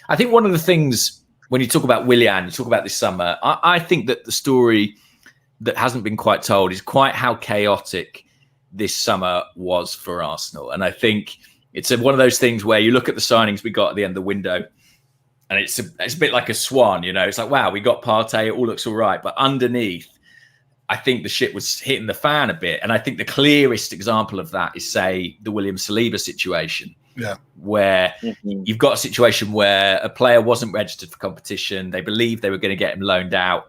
I think one of the things when you talk about Willian, you talk about this summer, I think that the story that hasn't been quite told is quite how chaotic this summer was for Arsenal. And I think it's one of those things where you look at the signings we got at the end of the window and it's a bit like a swan, It's like, wow, we got Partey, it all looks all right. But underneath, I think the shit was hitting the fan a bit. And I think the clearest example of that is, say, the William Saliba situation. Yeah, where you've got a situation where a player wasn't registered for competition. They believed they were going to get him loaned out,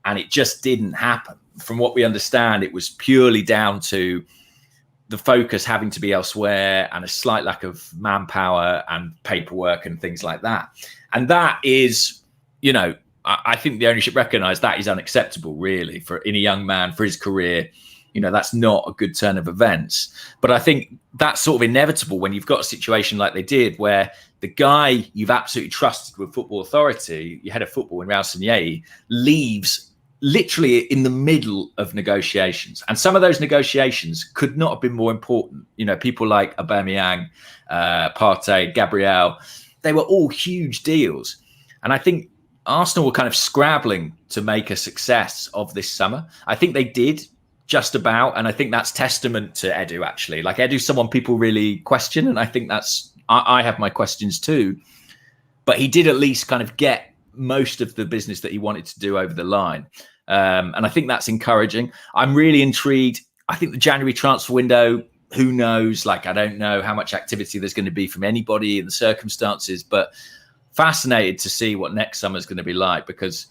and it just didn't happen. From what we understand, it was purely down to the focus having to be elsewhere and a slight lack of manpower and paperwork and things like that. And that is, I think the ownership recognised that is unacceptable, really, in a young man for his career. That's not a good turn of events. But I think that's sort of inevitable when you've got a situation like they did, where the guy you've absolutely trusted with football authority, your head of football in Raul Sanllehi, leaves literally in the middle of negotiations. And some of those negotiations could not have been more important. People like Aubameyang, Partey, Gabriel, they were all huge deals. And I think Arsenal were kind of scrabbling to make a success of this summer. I think they did. Just about. And I think that's testament to Edu, actually. Like, Edu's someone people really question. And I think I have my questions too. But he did at least kind of get most of the business that he wanted to do over the line. And I think that's encouraging. I'm really intrigued. I think the January transfer window, who knows? Like, I don't know how much activity there's going to be from anybody in the circumstances, but fascinated to see what next summer is going to be like, because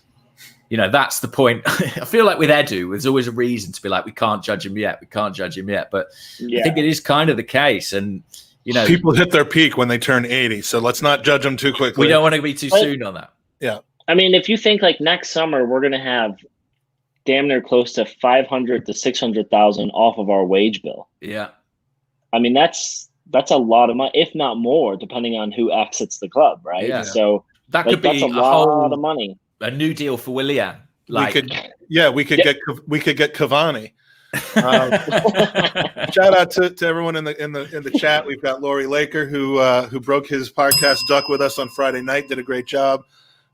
that's the point. I feel like with Edu, there's always a reason to be like, we can't judge him yet. But I think it is kind of the case. And, people hit their peak when they turn 80. So let's not judge them too quickly. We don't want to be too soon on that. Yeah. I mean, if you think like next summer, we're going to have damn near close to 500 to 600,000 off of our wage bill. Yeah. I mean, that's a lot of money, if not more, depending on who exits the club. Right. Yeah. So that could be that's a lot of money. A new deal for Willian. We could get Cavani. Shout out to everyone in the chat. We've got Laurie Laker who broke his podcast duck with us on Friday night. Did a great job.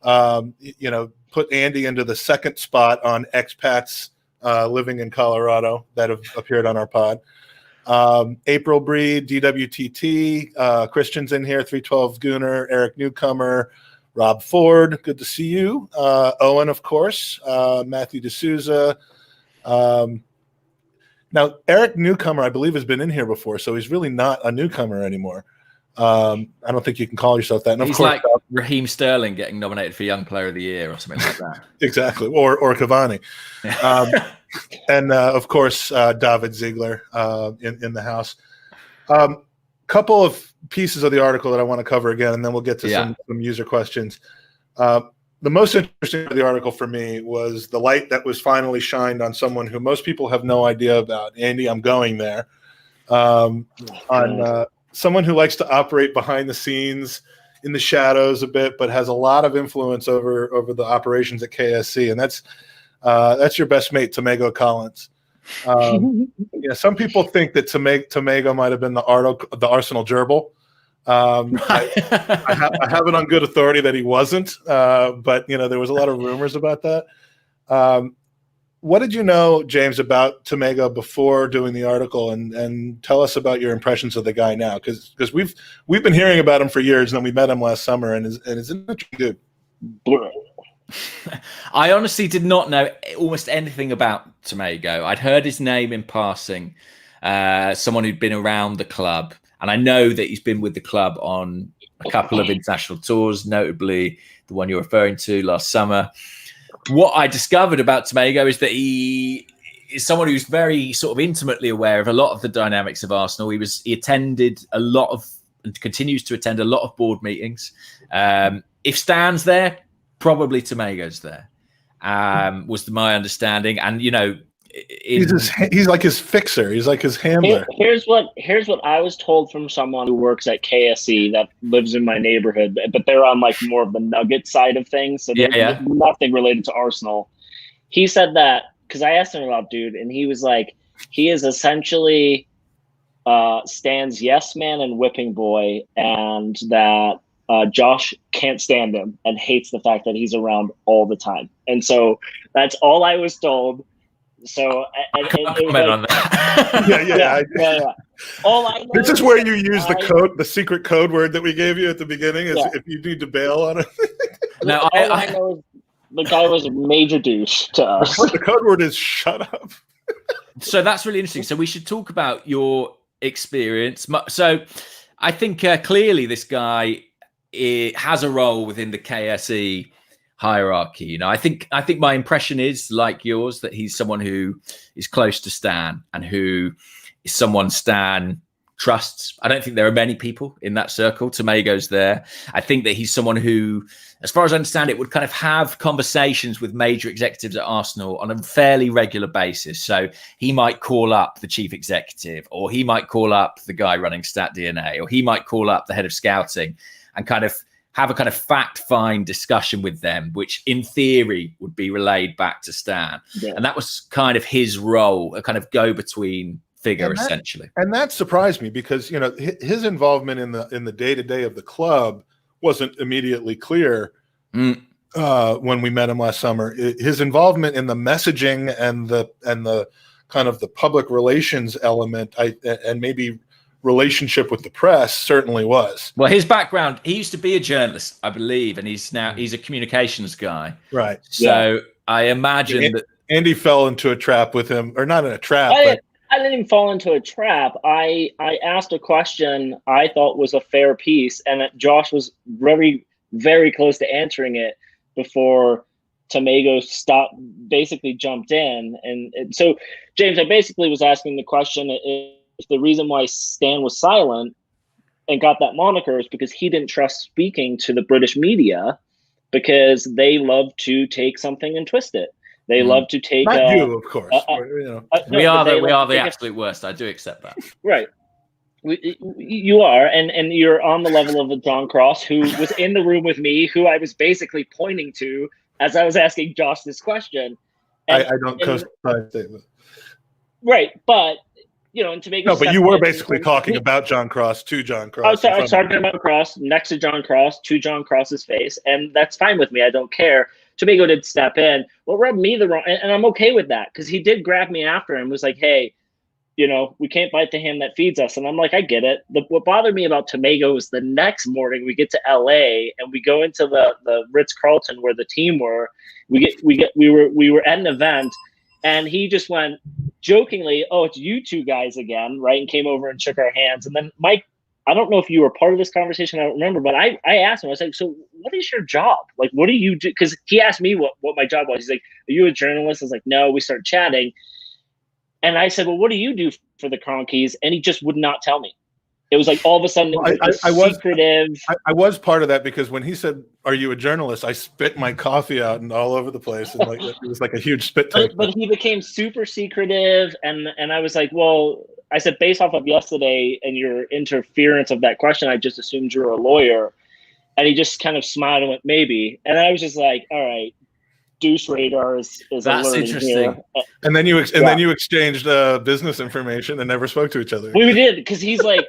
Put Andy into the second spot on expats living in Colorado that have appeared on our pod. April Breed, DWTT, Christian's in here, 312 Gooner, Eric Newcomer, Rob Ford, good to see you. Owen, of course, Matthew D'Souza. Now, Eric Newcomer, I believe, has been in here before, so he's really not a newcomer anymore. I don't think you can call yourself that. And he's like Raheem Sterling getting nominated for Young Player of the Year or something like that. Exactly, or Cavani. And, of course, David Ziegler in the house. Couple of pieces of the article that I want to cover again, and then we'll get to some user questions. The most interesting part of the article for me was the light that was finally shined on someone who most people have no idea about. Andy, I'm going there. On someone who likes to operate behind the scenes in the shadows a bit, but has a lot of influence over the operations at KSC, and that's your best mate, Tomago Collins. Some people think that Tomago might have been the Arsenal gerbil. I have it on good authority that he wasn't, but there was a lot of rumors about that. What did you know, James, about Tomago before doing the article, and tell us about your impressions of the guy now? Because we've been hearing about him for years, and then we met him last summer, and it's an interesting dude. I honestly did not know almost anything about Tomago. I'd heard his name in passing. someone who'd been around the club. And I know that he's been with the club on a couple of international tours, notably the one you're referring to last summer. What I discovered about Tomago is that he is someone who's very sort of intimately aware of a lot of the dynamics of Arsenal. He attended a lot of, and continues to attend a lot of board meetings. If Stan's there, probably Tomago's there, was my understanding. And, he's like his fixer. He's like his handler. Here's what I was told from someone who works at KSE that lives in my neighborhood, but they're on like more of the nugget side of things. So there's nothing related to Arsenal. He said that, because I asked him about dude, and he was like, he is essentially Stan's yes man and whipping boy, and that Josh can't stand him and hates the fact that he's around all the time. And so that's all I was told. So I can't comment on that. Yeah. All I know this is where you use the secret code word that we gave you at the beginning. Is if you need to bail on it. Now I know is the guy was a major douche to us. The code word is shut up. So that's really interesting. So we should talk about your experience. So I think clearly this guy has a role within the KSE hierarchy. I think my impression is like yours, that he's someone who is close to Stan and who is someone Stan trusts. I don't think there are many people in that circle. Tomago's there. I think that he's someone who, as far as I understand it, would kind of have conversations with major executives at Arsenal on a fairly regular basis. So he might call up the chief executive, or he might call up the guy running Stat DNA, or he might call up the head of scouting and kind of have a kind of fact-find discussion with them, which in theory would be relayed back to Stan. Yeah. And that was kind of his role, a kind of go-between figure, essentially. And that surprised me because, his involvement in the day-to-day of the club wasn't immediately clear when we met him last summer. His involvement in the messaging and the kind of the public relations element, and maybe relationship with the press, certainly was. Well, his background, he used to be a journalist, I believe, and he's a communications guy. Right. So I imagine that Andy fell into a trap with him, or not in a trap. I didn't even fall into a trap. I asked a question I thought was a fair piece, and Josh was very, very close to answering it before Tomago basically jumped in. And so, James, I basically was asking the question, if the reason why Stan was silent and got that moniker is because he didn't trust speaking to the British media, because they love to take something and twist it. They love to take. Not you, of course. We are the absolute worst. I do accept that. Right. You are, and you're on the level of a John Cross, who was in the room with me, who I was basically pointing to as I was asking Josh this question. And, I don't co-sign statement. Right, but and to make but you were basically talking about John Cross to John Cross. I was talking about Cross next to John Cross to John Cross's face, and that's fine with me. I don't care. Tomago did step in. What rubbed me the wrong, and I'm okay with that, because he did grab me after and was like, "Hey, we can't bite the hand that feeds us." And I'm like, I get it. What bothered me about Tomago was the next morning we get to LA and we go into the Ritz-Carlton where the team were. We were at an event, and he just went jokingly, "Oh, it's you two guys again," right? And came over and shook our hands. And then Mike, I don't know if you were part of this conversation, I don't remember, but I asked him, I was like, "So what is your job? Like, what do you do?" Because he asked me what my job was. He's like, "Are you a journalist?" I was like, "No." We started chatting. And I said, "Well, what do you do for the Kroenkes?" And he just would not tell me. It was like all of a sudden secretive. I was part of that, because when he said, "Are you a journalist?" I spit my coffee out and all over the place, and it was like a huge spit take. But he became super secretive, and I was like, "Well," I said, "based off of yesterday and your interference of that question, I just assumed you're a lawyer." And he just kind of smiled and went, "Maybe." And I was just like, "All right, douche radar is that's interesting." Here. And then you exchanged business information and never spoke to each other. We did, because he's like,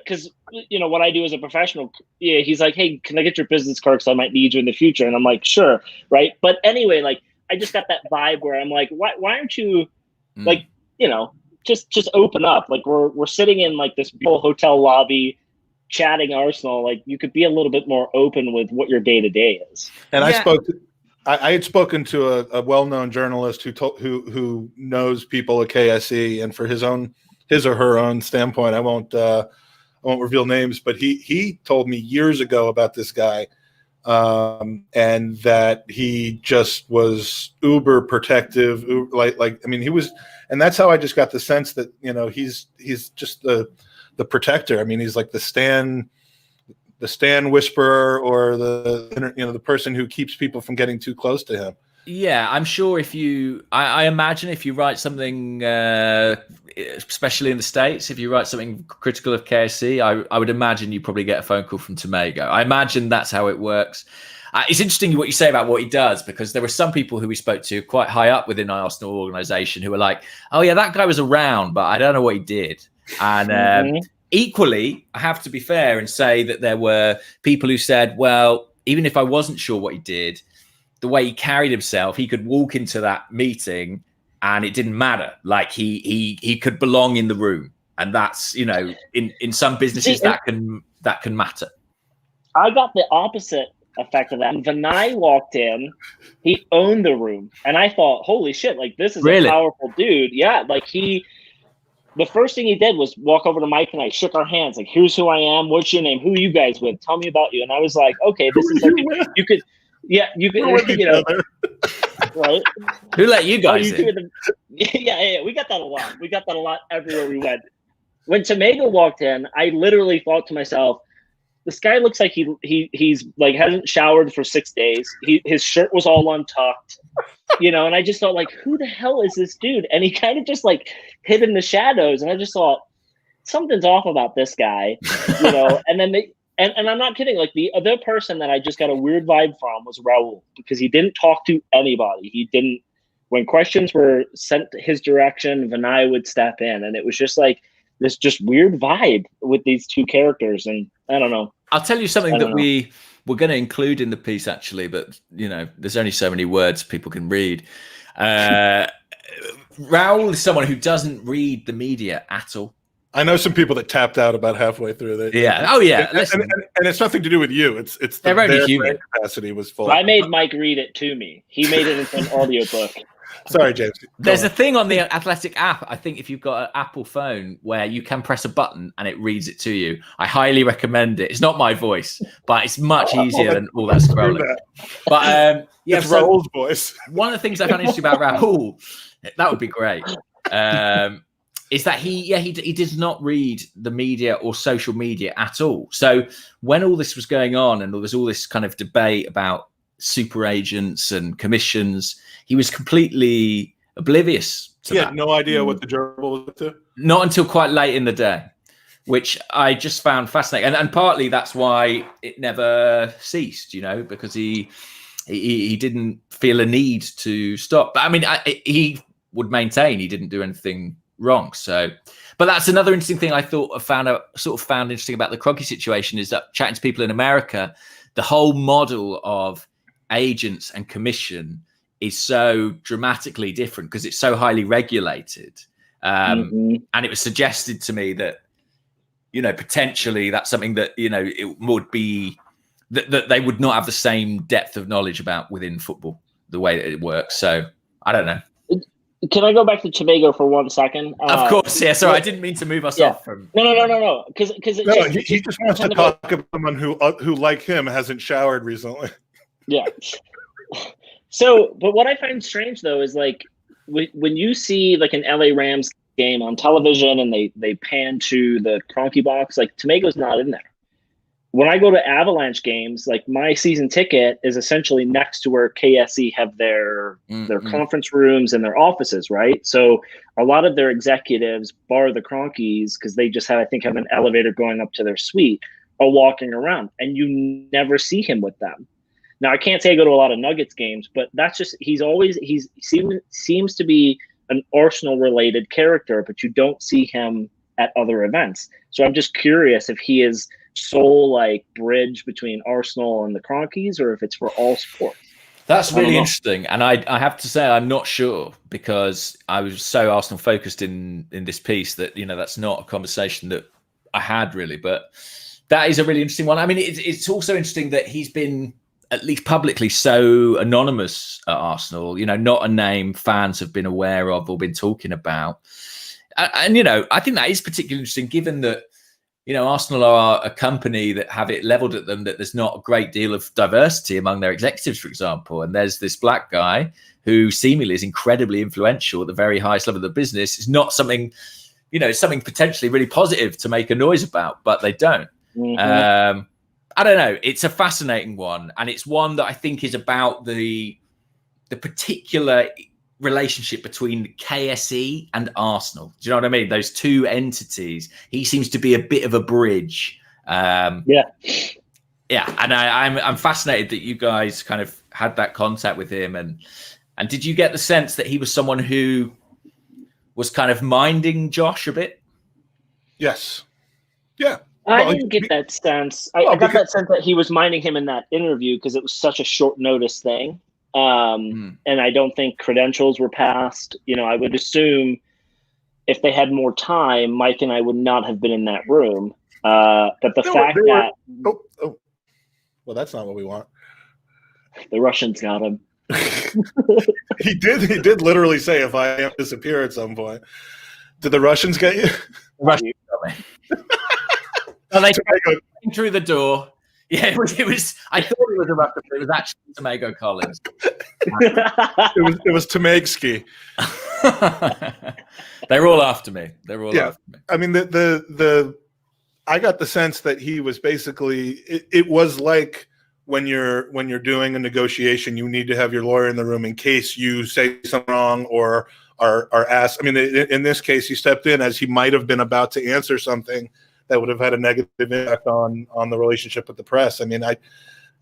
what I do as a professional. Yeah, he's like, "Hey, can I get your business card, because I might need you in the future?" And I'm like, "Sure," right? But anyway, like, I just got that vibe where I'm like, why aren't you like, just open up? Like, we're sitting in like this beautiful hotel lobby, chatting Arsenal. Like, you could be a little bit more open with what your day-to-day is. And I had spoken to a well-known journalist who knows people at KSE, and for his own his or her own standpoint. I won't reveal names, but he told me years ago about this guy, and that he just was uber protective, he was, and that's how I just got the sense that he's just the protector. I mean, he's like the Stan whisperer, or the person who keeps people from getting too close to him. Yeah, I'm sure I imagine if you write something, especially in the States, if you write something critical of KSC, I would imagine you probably get a phone call from Tomago. I imagine that's how it works. It's interesting what you say about what he does, because there were some people who we spoke to quite high up within the Arsenal organisation who were like, oh yeah, that guy was around, but I don't know what he did. And equally, I have to be fair and say that there were people who said, well, even if I wasn't sure what he did, the way he carried himself, he could walk into that meeting and it didn't matter. Like he could belong in the room, and that's in some businesses that can matter. I got the opposite effect of that. When Vinay walked in, he owned the room, and I thought, holy shit, like this is really a powerful dude. Yeah, like the first thing he did was walk over to Mike and I, shook our hands, like, here's who I am, what's your name, who are you guys with, tell me about you. And I was like, okay, this is like you could. Yeah, you could, right? Who let you guys in? Yeah, we got that a lot. We got that a lot everywhere we went. When Tomago walked in, I literally thought to myself, this guy looks like he's like hasn't showered for 6 days. His shirt was all untucked, and I just thought, like, who the hell is this dude? And he kind of just like hid in the shadows, and I just thought something's off about this guy, and then And I'm not kidding. Like, the other person that I just got a weird vibe from was Raul, because he didn't talk to anybody. He didn't. When questions were sent his direction, Vinay would step in, and it was just like this just weird vibe with these two characters. And I don't know. I'll tell you something that we were going to include in the piece, actually, but there's only so many words people can read. Raul is someone who doesn't read the media at all. I know some people that tapped out about halfway through that. Yeah. Oh, yeah. And it's nothing to do with you. It's their brain capacity was full. I made Mike read it to me. He made it into an audiobook. Sorry, James. There's a thing on the Athletic app, I think, if you've got an Apple phone, where you can press a button and it reads it to you. I highly recommend it. It's not my voice, but it's much easier than all that scrolling. But it's Raul's voice. One of the things I found interesting about Raul, that would be great. Is that he does not read the media or social media at all. So when all this was going on and there was all this kind of debate about super agents and commissions, he was completely oblivious to that. He had no idea what the gerbil was up to? Not until quite late in the day, which I just found fascinating. And partly that's why it never ceased, because he didn't feel a need to stop. But I mean, he would maintain he didn't do anything wrong. So, but that's another interesting thing I found interesting about the Kroenke situation, is that chatting to people in America, the whole model of agents and commission is so dramatically different because it's so highly regulated. And it was suggested to me that, potentially that's something that, it would be that they would not have the same depth of knowledge about within football, the way that it works. So I don't know. Can I go back to Tomago for 1 second? Of course, yeah. Sorry, I didn't mean to move us off from. No. Because he just wants to talk about someone who, like him, hasn't showered recently. Yeah. So, but what I find strange though is, like, when you see like an LA Rams game on television and they pan to the Kroenke box, like, Tomago's not in there. When I go to Avalanche games, like, my season ticket is essentially next to where KSE have their conference rooms and their offices, right? So a lot of their executives, bar the Kroenkes, because they just have an elevator going up to their suite, are walking around, and you never see him with them. Now, I can't say I go to a lot of Nuggets games, but that's just, he seems to be an Arsenal-related character, but you don't see him at other events. So I'm just curious if he is sole, like, bridge between Arsenal and the Kroenkes, or if it's for all sports. That's really interesting, and I have to say I'm not sure, because I was so Arsenal focused in this piece that that's not a conversation that I had really. But that is a really interesting one. I mean, it's also interesting that he's been, at least publicly, so anonymous at Arsenal. Not a name fans have been aware of or been talking about. And you know, I think that is particularly interesting, given that, you know, Arsenal are a company that have it leveled at them that there's not a great deal of diversity among their executives, for example. And there's this black guy who seemingly is incredibly influential at the very highest level of the business. It's not something, you know, it's something potentially really positive to make a noise about, but they don't. Mm-hmm. I don't know. It's a fascinating one. And it's one that I think is about the particular relationship between KSE and Arsenal. Do you know what I mean? Those two entities. He seems to be a bit of a bridge. And I'm fascinated that you guys kind of had that contact with him. And did you get the sense that he was someone who was kind of minding Josh a bit? Yes. Yeah. I didn't get that sense. I got that sense that he was minding him in that interview because it was such a short notice thing. And I don't think credentials were passed. You know, I would assume if they had more time, Mike and I would not have been in that room. But the fact that well, that's not what we want. The Russians got him. He did literally say, if I disappear at some point. Did the Russians get you? Russians got me. Well, they came through the door. Yeah, it was. I thought it was a Russian, but it was actually Tomago Collins. it was Tomagski. They're all after me. After me. I mean, I got the sense that he was basically. It was like when you're doing a negotiation, you need to have your lawyer in the room in case you say something wrong or are asked. I mean, in this case, he stepped in as he might have been about to answer something that would have had a negative impact on the relationship with the press. I mean, I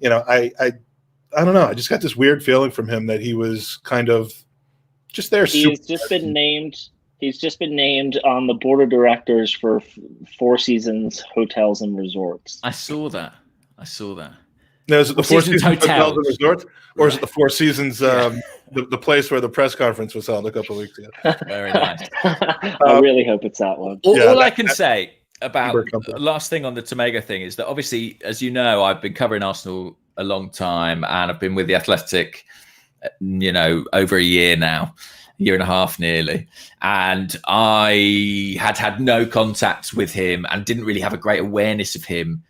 don't know. I just got this weird feeling from him that he was kind of just there. He's just been named on the board of directors for Four Seasons Hotels and Resorts. I saw that. Now, is it the Four Seasons Hotels and Resorts, or is it the Four Seasons, the place where the press conference was held a couple of weeks ago? Very nice. I really hope it's that one. All I can say about last thing on the Tomago thing is that obviously, as you know, I've been covering Arsenal a long time, and I've been with the Athletic, you know, over a year now, a year and a half nearly, and I had no contact with him and didn't really have a great awareness of him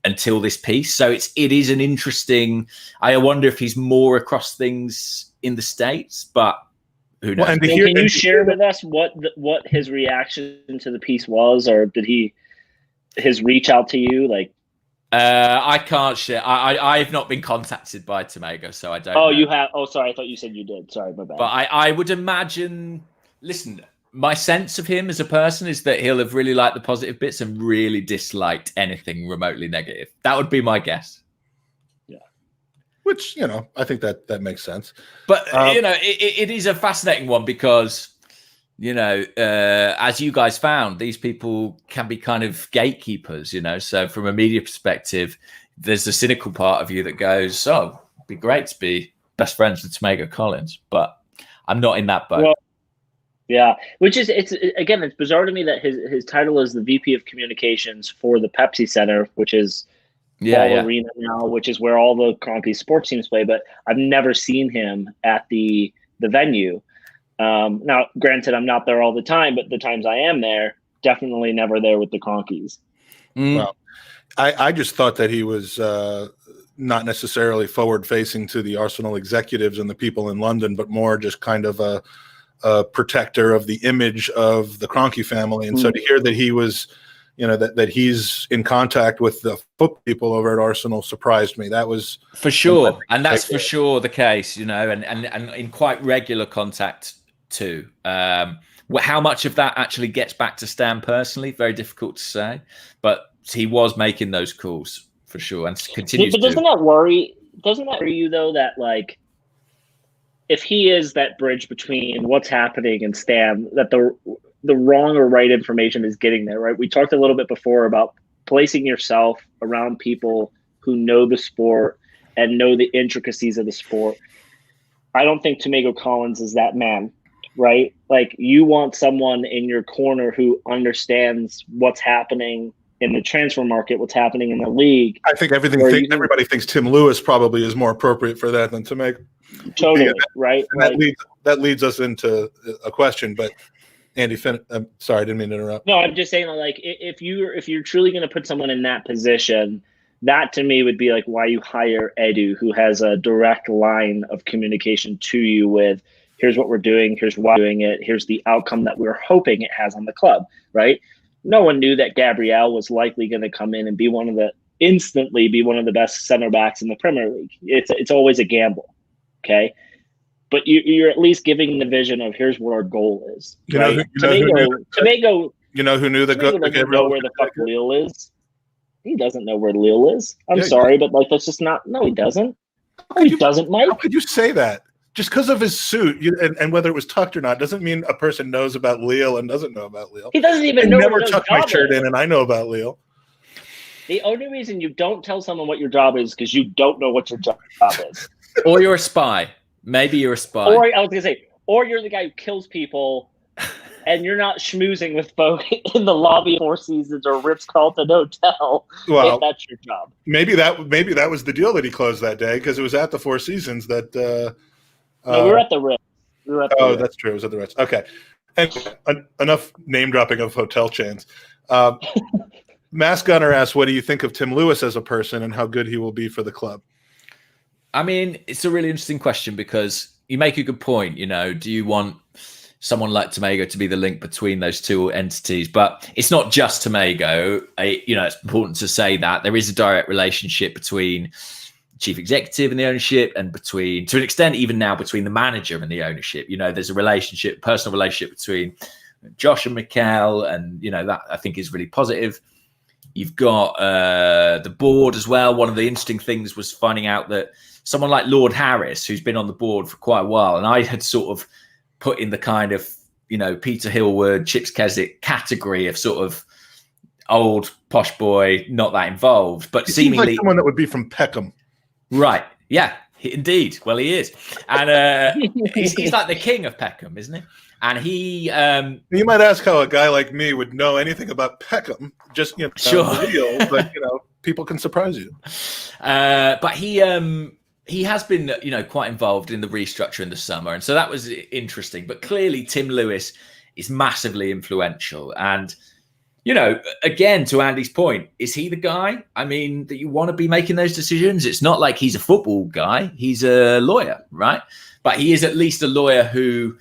until this piece. So it is an interesting. I wonder if he's more across things in the States, but who knows? Well, can you share with us what his reaction to the piece was, or did his reach out to you? Like, I can't share. I've not been contacted by Tomago, so I don't. Oh, know. You have. Oh, sorry, I thought you said you did. Sorry, my bad. But I would imagine. Listen, my sense of him as a person is that he'll have really liked the positive bits and really disliked anything remotely negative. That would be my guess. Yeah. Which, you know, I think that makes sense. But, you know, it is a fascinating one because, you know, as you guys found, these people can be kind of gatekeepers, you know. So from a media perspective, there's the cynical part of you that goes, oh, it'd be great to be best friends with Tomago Collins. But I'm not in that boat. Well, yeah, it's bizarre to me that his title is the VP of Communications for the Pepsi Center, which is Arena now, which is where all the Kroenke sports teams play. But I've never seen him at the venue. Now, granted, I'm not there all the time, but the times I am there, definitely never there with the Kroenkes. Well, I just thought that he was not necessarily forward-facing to the Arsenal executives and the people in London, but more just kind of a protector of the image of the Kroenke family. And so to hear that he was, you know, that he's in contact with the football people over at Arsenal surprised me. That was for sure. And that's for sure the case, you know, and in quite regular contact too. How much of that actually gets back to Stan personally, very difficult to say, but he was making those calls for sure and continues But doesn't that worry you though, that like, if he is that bridge between what's happening and Stan, that the wrong or right information is getting there, right? We talked a little bit before about placing yourself around people who know the sport and know the intricacies of the sport. I don't think Tomago Collins is that man, right? Like, you want someone in your corner who understands what's happening in the transfer market, what's happening in the league. I think everybody thinks Tim Lewis probably is more appropriate for that than Tomago. Totally, right? And that leads us into a question, but Andy, I'm sorry, I didn't mean to interrupt. No, I'm just saying, like, if you're truly going to put someone in that position, that to me would be like why you hire Edu, who has a direct line of communication to you with, here's what we're doing, here's why we're doing it, here's the outcome that we're hoping it has on the club, right? No one knew that Gabriel was likely going to come in and instantly be one of the best center backs in the Premier League. It's always a gamble, okay? But you're at least giving the vision of here's what our goal is. Right? Tomago. You know who knew that doesn't know where the fuck Lille is. He doesn't know where Lille is. I'm sorry, but like that's just not. No, he doesn't. No, he doesn't, Mike. How could you say that? Just because of his suit and whether it was tucked or not doesn't mean a person knows about Lille and doesn't know about Lille. He doesn't even know. Never tucked my shirt in, and I know about Lille. The only reason you don't tell someone what your job is because you don't know what your job is, or you're a spy. Maybe you're a spy. Or I was gonna say, or you're the guy who kills people, and you're not schmoozing with folk in the lobby of Four Seasons or Ritz-Carlton Hotel. Well, if that's your job. Maybe that was the deal that he closed that day because it was at the Four Seasons that. No, we were at the Ritz. That's true. It was at the Ritz. Okay, and enough name dropping of hotel chains. Mass Gunner asks, "What do you think of Tim Lewis as a person and how good he will be for the club?" I mean, it's a really interesting question because you make a good point. You know, do you want someone like Tomago to be the link between those two entities? But it's not just Tomago. It's important to say that there is a direct relationship between chief executive and the ownership, and between, to an extent, even now between the manager and the ownership. You know, there's a personal relationship between Josh and Mikel, and that I think is really positive. You've got the board as well. One of the interesting things was finding out that someone like Lord Harris, who's been on the board for quite a while, and I had sort of put in the kind of, Peter Hillwood, Chips Keswick category of sort of old posh boy, not that involved, but he seemingly seems like someone that would be from Peckham. Right. Yeah, indeed. Well, he is. And he's like the king of Peckham, isn't he? And he... you might ask how a guy like me would know anything about Peckham. Just, sure. Real, but, people can surprise you. But he has been, quite involved in the restructure in the summer. And so that was interesting. But clearly, Tim Lewis is massively influential. And, again, to Andy's point, is he the guy, that you want to be making those decisions? It's not like he's a football guy. He's a lawyer, right? But he is at least a lawyer who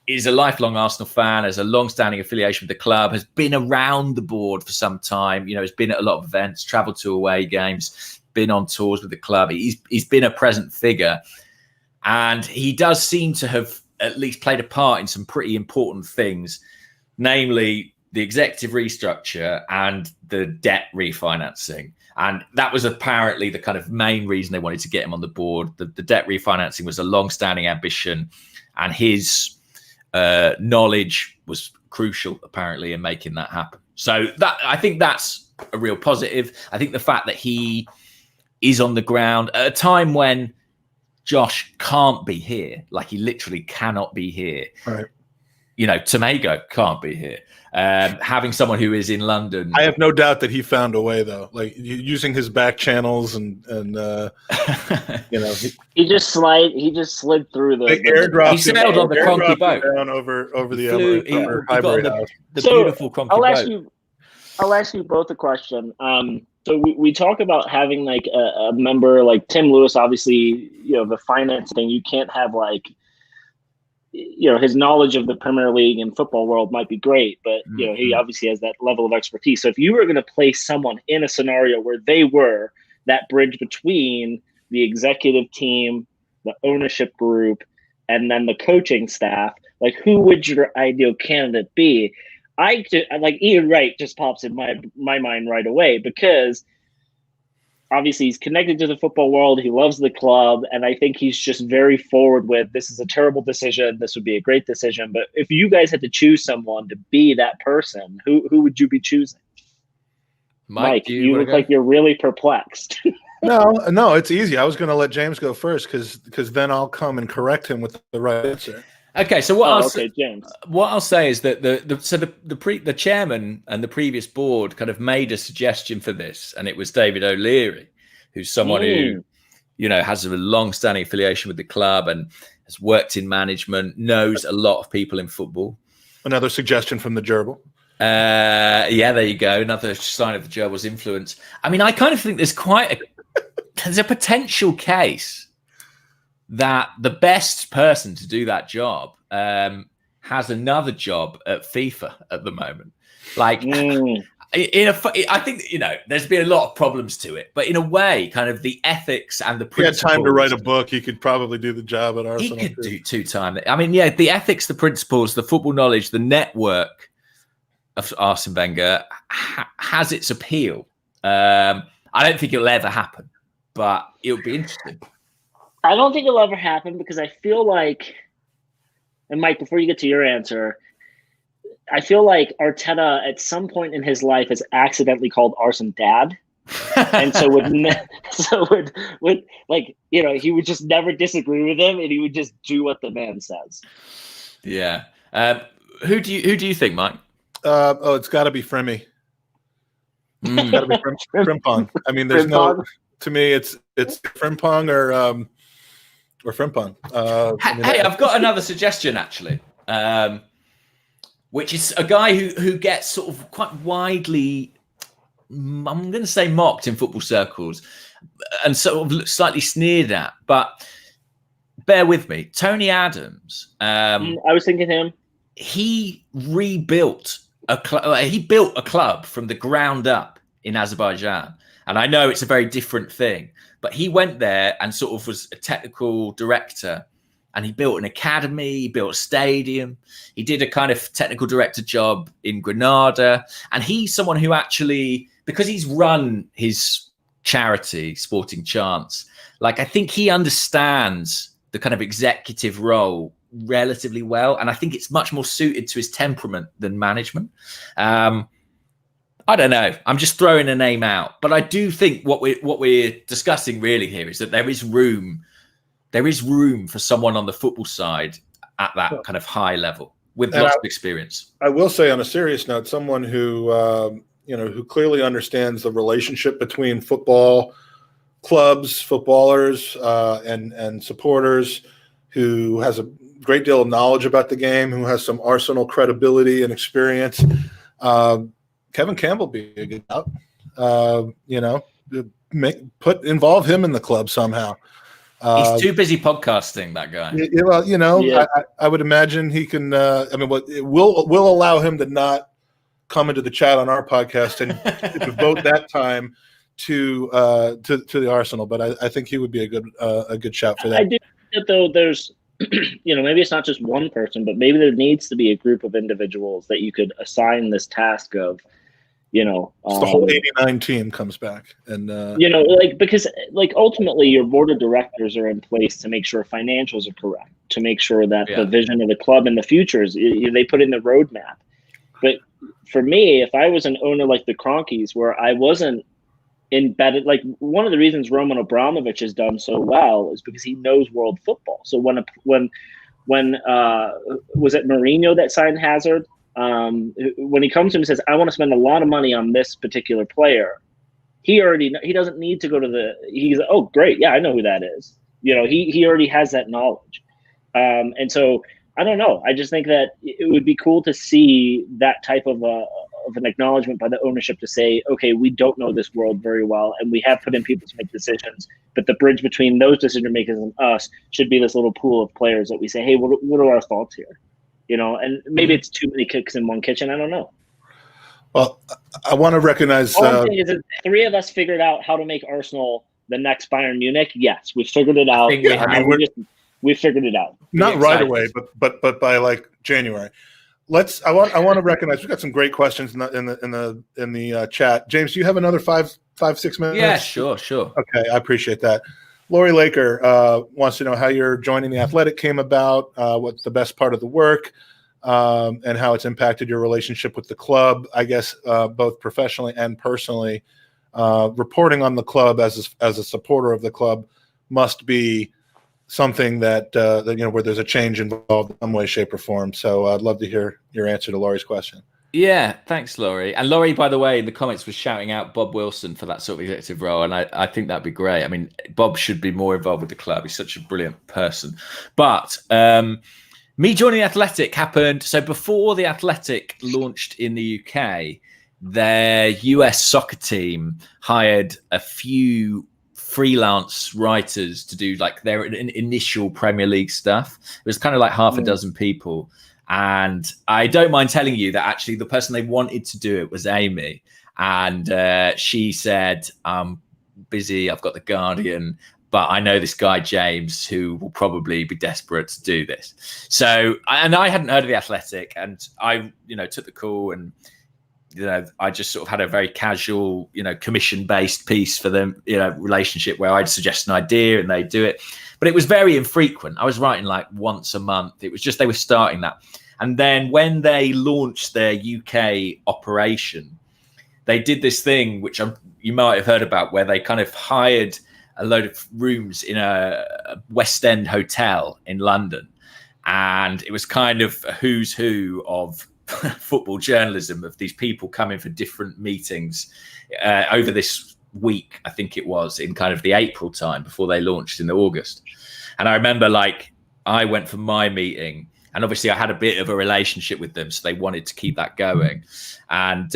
is a lifelong Arsenal fan, has a long-standing affiliation with the club, has been around the board for some time, has been at a lot of events, travelled to away games, been on tours with the club. He's been a present figure. And he does seem to have at least played a part in some pretty important things, namely the executive restructure and the debt refinancing. And that was apparently the kind of main reason they wanted to get him on the board. The debt refinancing was a long-standing ambition, and his knowledge was crucial, apparently, in making that happen. So I think that's a real positive. I think the fact that he is on the ground at a time when Josh can't be here, like he literally cannot be here. Right. Tomago can't be here. Having someone who is in London, I have no doubt that he found a way, though. Like using his back channels and he just slid through the airdrop. He sailed on the Kroenke boat down over the Highbury House. The beautiful Kroenke boat. I'll ask you both a question. So we talk about having like a member like Tim Lewis. Obviously, the finance thing. You can't have like. His knowledge of the Premier League and football world might be great, but he obviously has that level of expertise. So if you were going to place someone in a scenario where they were that bridge between the executive team, the ownership group, and then the coaching staff, like who would your ideal candidate be? Like Ian Wright just pops in my mind right away because obviously he's connected to the football world. He loves the club. And I think he's just very forward with, this is a terrible decision. This would be a great decision. But if you guys had to choose someone to be that person, who would you be choosing? Mike, you look like you're really perplexed. No, it's easy. I was going to let James go first because then I'll come and correct him with the right answer. Okay, so what James. What I'll say is that the chairman and the previous board kind of made a suggestion for this, and it was David O'Leary, who's someone who, has a long-standing affiliation with the club and has worked in management, knows a lot of people in football. Another suggestion from the gerbil. Yeah, there you go. Another sign of the gerbil's influence. I mean, I kind of think there's a potential case that the best person to do that job has another job at FIFA at the moment. Like, I think, there's been a lot of problems to it, but in a way, kind of the ethics and the principles. He had time to write a book. He could probably do the job at Arsenal. He could do 2 times. I mean, yeah, the ethics, the principles, the football knowledge, the network of Arsene Wenger has its appeal. I don't think it'll ever happen, but it'll be interesting. I don't think it'll ever happen because I feel like, and Mike, before you get to your answer, I feel like Arteta at some point in his life has accidentally called Arsene Dad. And so would he would just never disagree with him and he would just do what the man says. Yeah. Who do you think, Mike? It's got to be Fremy. It's got to be Frimpong. I mean, there's Frimpong? to me, it's Frimpong or Frimpong. Hey, I've got another suggestion actually, which is a guy who gets sort of quite widely, I'm going to say, mocked in football circles and sort of slightly sneered at. But bear with me, Tony Adams. I was thinking him. He rebuilt he built a club from the ground up in Azerbaijan. And I know it's a very different thing, but he went there and sort of was a technical director and he built an academy, he built a stadium. He did a kind of technical director job in Granada. And he's someone who actually, because he's run his charity, Sporting Chance, like I think he understands the kind of executive role relatively well. And I think it's much more suited to his temperament than management. I don't know. I'm just throwing a name out, but I do think what we're discussing really here is that there is room for someone on the football side at that kind of high level with lots of experience. I will say, on a serious note, someone who who clearly understands the relationship between football clubs, footballers, and supporters, who has a great deal of knowledge about the game, who has some Arsenal credibility and experience. Kevin Campbell be a good out. Involve him in the club somehow. He's too busy podcasting, that guy. I would imagine he can. We'll allow him to not come into the chat on our podcast and devote that time to the Arsenal. But I think he would be a good shout for that. I do think that though. There's, maybe it's not just one person, but maybe there needs to be a group of individuals that you could assign this task of. The whole 89 team comes back and because ultimately your board of directors are in place to make sure financials are correct, to make sure that the vision of the club in the future is they put in the roadmap. But for me, if I was an owner like the Kroenkes, where I wasn't embedded, like one of the reasons Roman Abramovich has done so well is because he knows world football. So when was it Mourinho that signed Hazard? When he comes to him and says, I want to spend a lot of money on this particular player, he doesn't need to go to he's like, oh, great. Yeah, I know who that is. He already has that knowledge. And so I don't know. I just think that it would be cool to see that type of an acknowledgement by the ownership to say, okay, we don't know this world very well, and we have put in people to make decisions, but the bridge between those decision makers and us should be this little pool of players that we say, hey, what are our thoughts here? And maybe it's too many cooks in one kitchen. I don't know. Well, I want to recognize. All I'm saying is that 3 of us figured out how to make Arsenal the next Bayern Munich. Yes, we figured it out. We figured it out. Not right away, but by like January. I want to recognize. We've got some great questions in the chat. James, do you have another 5-6 minutes? Yeah, sure. Okay, I appreciate that. Lori Laker wants to know how your joining the Athletic came about, what's the best part of the work, and how it's impacted your relationship with the club, I guess, both professionally and personally. Reporting on the club as a supporter of the club must be something that where there's a change involved in some way, shape, or form. So I'd love to hear your answer to Lori's question. Yeah, thanks, Laurie. And Laurie, by the way, in the comments was shouting out Bob Wilson for that sort of executive role. And I think that'd be great. I mean, Bob should be more involved with the club. He's such a brilliant person. But Me joining the Athletic happened. So before the Athletic launched in the UK, their US soccer team hired a few freelance writers to do like their initial Premier League stuff. It was kind of like half a dozen people. And I don't mind telling you that actually the person they wanted to do it was Amy. And she said, I'm busy, I've got the Guardian, but I know this guy, James, who will probably be desperate to do this. So, and I hadn't heard of the Athletic, and I, took the call, and, I just sort of had a very casual, commission-based piece for them, relationship where I'd suggest an idea and they'd do it. But it was very infrequent. I was writing like once a month. It was just they were starting that. And then when they launched their UK operation, they did this thing, which you might have heard about, where they kind of hired a load of rooms in a West End hotel in London. And it was kind of a who's who of football journalism, of these people coming for different meetings over this week, I think it was, in kind of the April time before they launched in August. And I remember I went for my meeting, and obviously I had a bit of a relationship with them, so they wanted to keep that going. And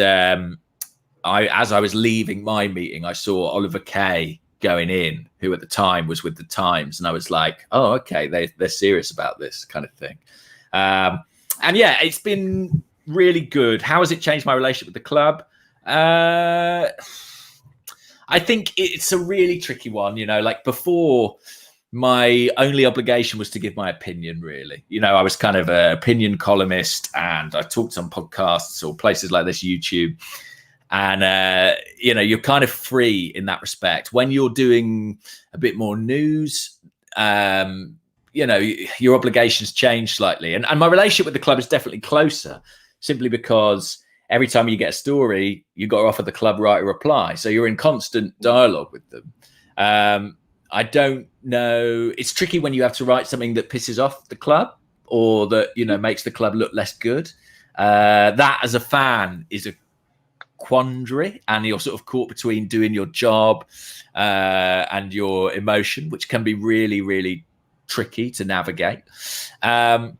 as I was leaving my meeting, I saw Oliver Kay going in, who at the time was with the Times, and I was like, oh, okay, they're serious about this kind of thing. And yeah, it's been really good. How has it changed my relationship with the club? I think it's a really tricky one. Before, my only obligation was to give my opinion, really. I was kind of an opinion columnist, and I talked on podcasts or places like this, YouTube. And, you're kind of free in that respect. When you're doing a bit more news, your obligations change slightly. And my relationship with the club is definitely closer, simply because every time you get a story, you got to offer the club right a reply. So you're in constant dialogue with them. I don't know. It's tricky when you have to write something that pisses off the club or that, makes the club look less good. That as a fan is a quandary, and you're sort of caught between doing your job and your emotion, which can be really, really tricky to navigate. But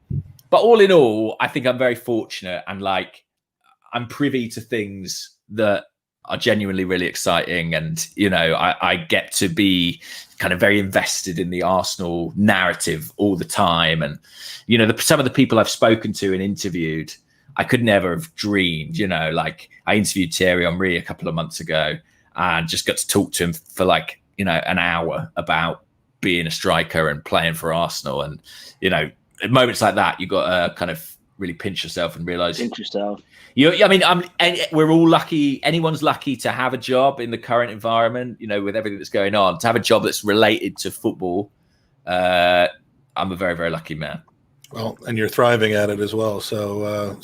all in all, I think I'm very fortunate, and I'm privy to things that are genuinely really exciting. And, I get to be kind of very invested in the Arsenal narrative all the time. And, some of the people I've spoken to and interviewed, I could never have dreamed, I interviewed Thierry Henry a couple of months ago and just got to talk to him for an hour about being a striker and playing for Arsenal. And, at moments like that, you got to kind of really pinch yourself and realize. Pinch yourself. We're all lucky. Anyone's lucky to have a job in the current environment, with everything that's going on, to have a job that's related to football. I'm a very, very lucky man. Well, and you're thriving at it as well. So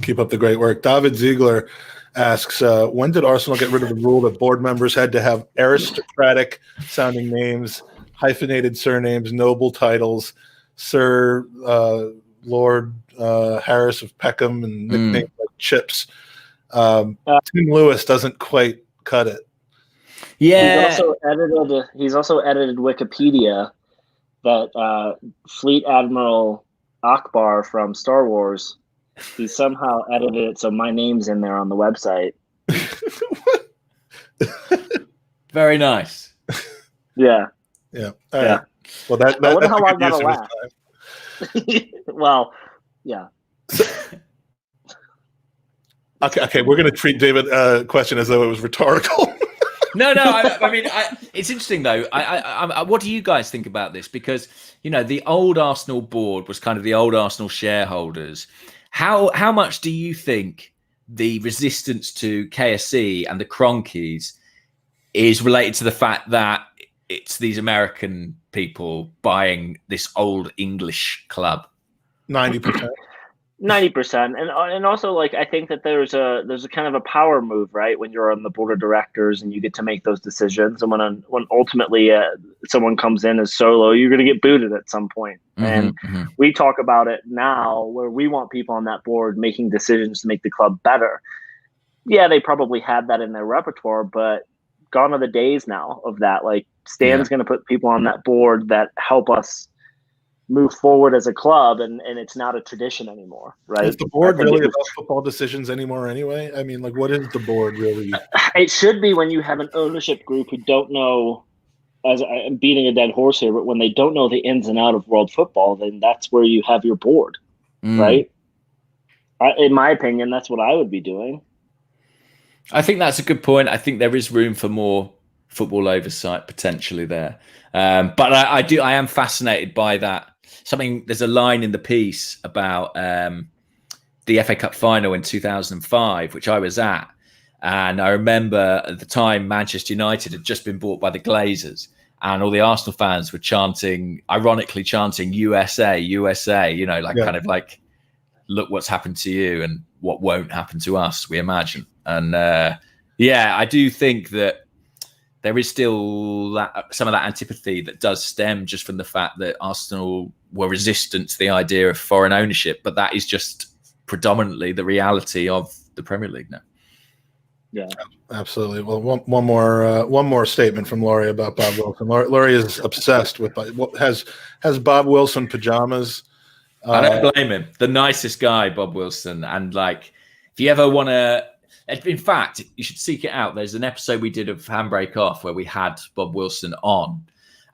keep up the great work. David Ziegler asks, when did Arsenal get rid of the rule that board members had to have aristocratic sounding names, hyphenated surnames, noble titles, Sir, Lord Harris of Peckham, and nicknames like Chips? Tim Lewis doesn't quite cut it. Yeah. He's also edited Wikipedia that Fleet Admiral Akbar from Star Wars, he somehow edited it so my name's in there on the website. Very nice. Yeah. Yeah. All right. Well, I wonder how long that'll last. Well, yeah. Okay. We're going to treat David's question as though it was rhetorical. No. It's interesting though. What do you guys think about this? Because the old Arsenal board was kind of the old Arsenal shareholders. How much do you think the resistance to KSE and the Kroenkes is related to the fact that it's these American people buying this old English club? 90%. 90%, and also I think that there's a kind of a power move, right? When you're on the board of directors and you get to make those decisions, and when ultimately someone comes in as solo, you're going to get booted at some point. And we talk about it now, where we want people on that board making decisions to make the club better. Yeah, they probably had that in their repertoire, but gone are the days now of that. Stan's going to put people on that board that help us move forward as a club, and it's not a tradition anymore, right? Is the board really about football decisions anymore anyway? I mean, like, what is the board really? It should be when you have an ownership group who don't know, as I'm beating a dead horse here, but when they don't know the ins and out of world football, then that's where you have your board, right? In my opinion, that's what I would be doing. I think that's a good point. I think there is room for more football oversight potentially there. But I am fascinated by that. There's a line in the piece about the FA Cup final in 2005, which I was at. And I remember at the time, Manchester United had just been bought by the Glazers, and all the Arsenal fans were ironically chanting USA, USA, kind of like, look what's happened to you and what won't happen to us, we imagine. And I do think that there is still some of that antipathy that does stem just from the fact that Arsenal were resistant to the idea of foreign ownership, but that is just predominantly the reality of the Premier League now. Yeah, absolutely. Well, one more statement from Laurie about Bob Wilson. Laurie is obsessed with has Bob Wilson pajamas. I don't blame him. The nicest guy, Bob Wilson. And like, if you ever want to, in fact, you should seek it out. There's an episode we did of Handbrake Off where we had Bob Wilson on,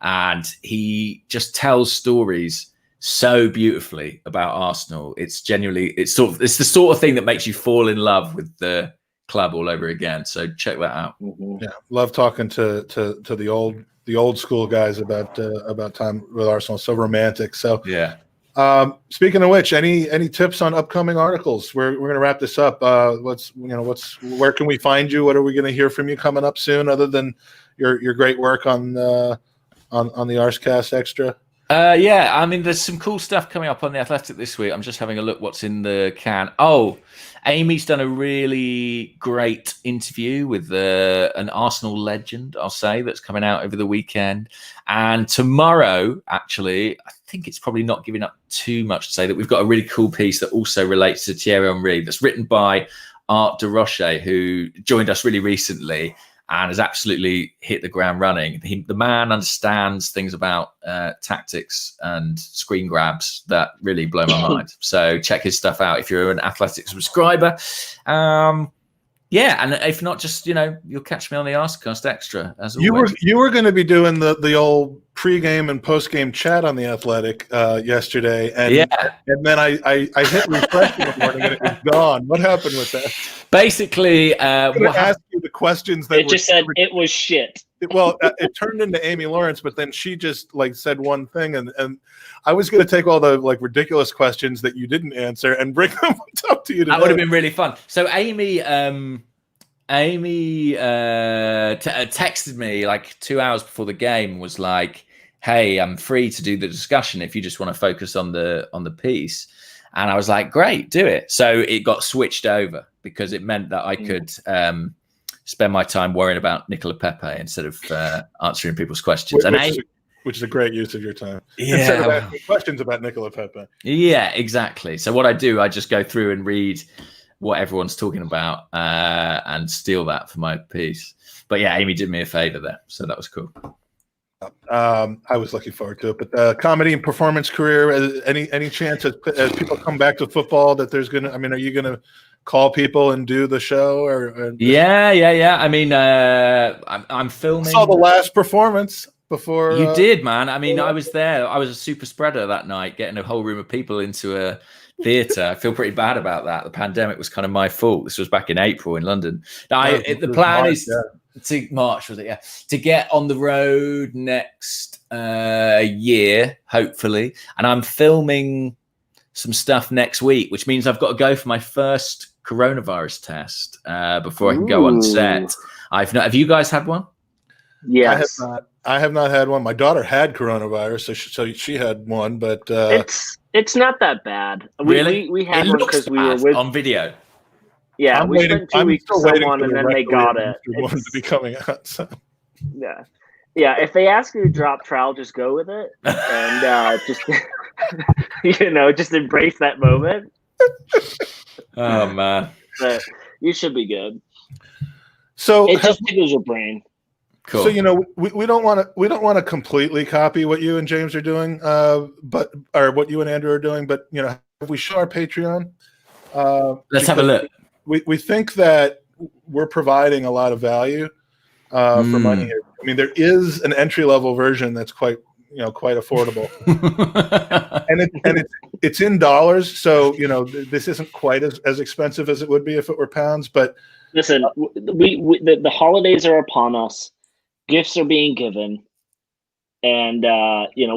and he just tells stories so beautifully about Arsenal. It's genuinely, it's the sort of thing that makes you fall in love with the club all over again. So check that out. Yeah, love talking to the old school guys about time with Arsenal. So romantic. So yeah. Speaking of which, any tips on upcoming articles? We're going to wrap this up. Where can we find you? What are we going to hear from you coming up soon, other than your great work on the Arscast Extra? I mean, there's some cool stuff coming up on The Athletic this week. I'm just having a look what's in the can. Oh, Amy's done a really great interview with an Arsenal legend, I'll say, that's coming out over the weekend. And tomorrow, actually, I think it's probably not giving up too much to say that we've got a really cool piece that also relates to Thierry Henry that's written by Art de Rocher, who joined us really recently and has absolutely hit the ground running. The man understands things about tactics and screen grabs that really blow my mind. So check his stuff out if you're an Athletic subscriber. And if not, just you'll catch me on the Arscast Extra as always. You were going to be doing the old pregame and postgame chat on the Athletic yesterday, and then I hit refresh in the morning and it was gone. What happened with that? Basically, I'm going to ask you the questions that it just said it was shit. Well, it turned into Amy Lawrence, but then she just said one thing, and I was going to take all the ridiculous questions that you didn't answer and bring them up to you today. That would have been really fun. So Amy texted me 2 hours before the game, was like, "Hey, I'm free to do the discussion if you just want to focus on the piece." And I was like, "Great, do it." So it got switched over because it meant that I could spend my time worrying about Nicola Pepe instead of answering people's questions. Which is a great use of your time. Yeah. Instead of asking questions about Nicola Pepe. Yeah, exactly. So what I do, I just go through and read what everyone's talking about and steal that for my piece. But yeah, Amy did me a favor there, so that was cool. I was looking forward to it. But comedy and performance career, any chance as people come back to football that there's going to, are you going to call people and do the show? Or Yeah. I mean, I'm filming. I saw the last performance before. You did, man. I mean, I was there. I was a super spreader that night, getting a whole room of people into a theatre. I feel pretty bad about that. The pandemic was kind of my fault. This was back in April in London. Now, the plan is to March, was it? Yeah, to get on the road next year, hopefully. And I'm filming some stuff next week, which means I've got to go for my first coronavirus test before I can go on set. Have you guys had one? Yes. I have not had one. My daughter had coronavirus, so she had one, but it's not that bad. Really? We had one because we were with on video. Yeah, we spent 2 weeks with someone and then they got it. One to be coming out. So. Yeah. If they ask you to drop trowel, just go with it, and just just embrace that moment. Oh man, but you should be good. So it just tickles your brain. Cool. So we don't want to completely copy what you and James are doing, or what you and Andrew are doing, but if we show our Patreon, let's have a look. We think that we're providing a lot of value for money here. I mean, there is an entry level version that's quite affordable, and it's in dollars. So this isn't quite as expensive as it would be if it were pounds. But listen, the holidays are upon us. Gifts are being given, and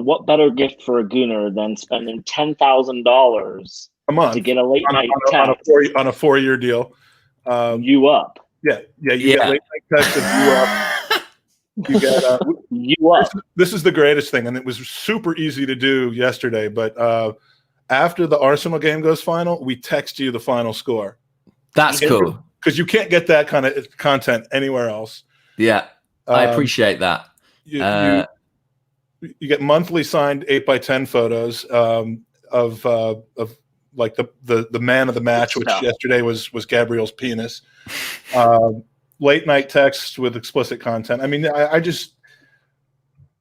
what better gift for a Gooner than spending $10,000 a month to get a late night text on a 4-year deal. You up? Yeah. You get late night text and you up. You get you up. This is the greatest thing, and it was super easy to do yesterday. But after the Arsenal game goes final, we text you the final score. That's cool because you can't get that kind of content anywhere else. Yeah. I appreciate that. You get monthly signed 8x10 photos of like the man of the match, which yesterday was Gabriel's penis. Late night texts with explicit content. I mean, I just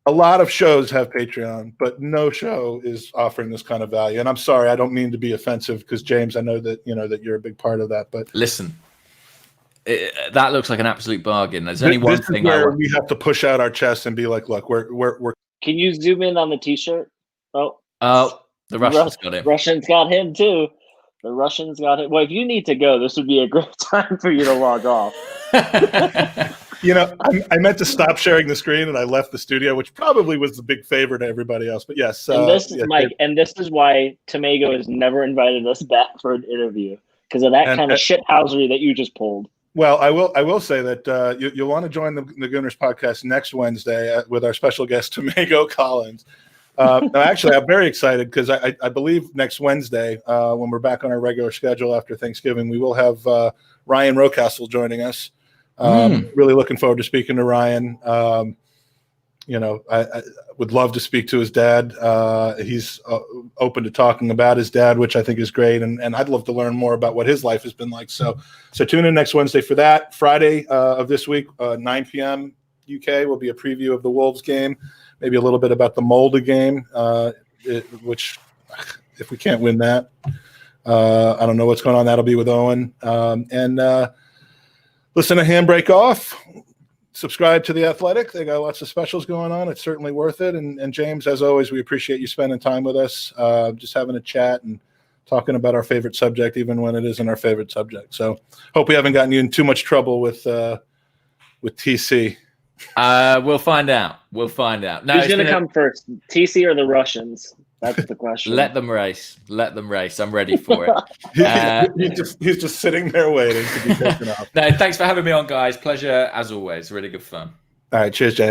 a lot of shows have Patreon, but no show is offering this kind of value. And I'm sorry, I don't mean to be offensive because James, I know that that you're a big part of that. But listen. That looks like an absolute bargain. There's only one thing where we have to push out our chests and be like, look, we're. Can you zoom in on the T-shirt? The Russians got him. Russians got him too. The Russians got him. Well, if you need to go, this would be a great time for you to log off. I meant to stop sharing the screen and I left the studio, which probably was the big favor to everybody else. But yes, and this is Mike, and this is why Tomago has never invited us back for an interview because of that kind of shithousery that you just pulled. Well, I will say that you'll want to join the Gooners podcast next Wednesday with our special guest, Tomago Collins. Actually, I'm very excited because I believe next Wednesday, when we're back on our regular schedule after Thanksgiving, we will have Ryan Rocastle joining us. Really looking forward to speaking to Ryan. I would love to speak to his dad. He's open to talking about his dad, which I think is great. And I'd love to learn more about what his life has been like. So tune in next Wednesday for that. Friday of this week, 9 p.m. UK will be a preview of the Wolves game, maybe a little bit about the Molde game, which if we can't win that, I don't know what's going on. That'll be with Owen. Listen to Handbrake Off. Subscribe to The Athletic. They got lots of specials going on. It's certainly worth it. And James, as always, we appreciate you spending time with us, just having a chat and talking about our favorite subject, even when it isn't our favorite subject. So hope we haven't gotten you in too much trouble with TC. We'll find out. No, who's going to come first, TC or the Russians? That's the question. Let them race. I'm ready for it. He's just sitting there waiting to be taken off. No, thanks for having me on, guys. Pleasure as always. Really good fun. All right. Cheers, James.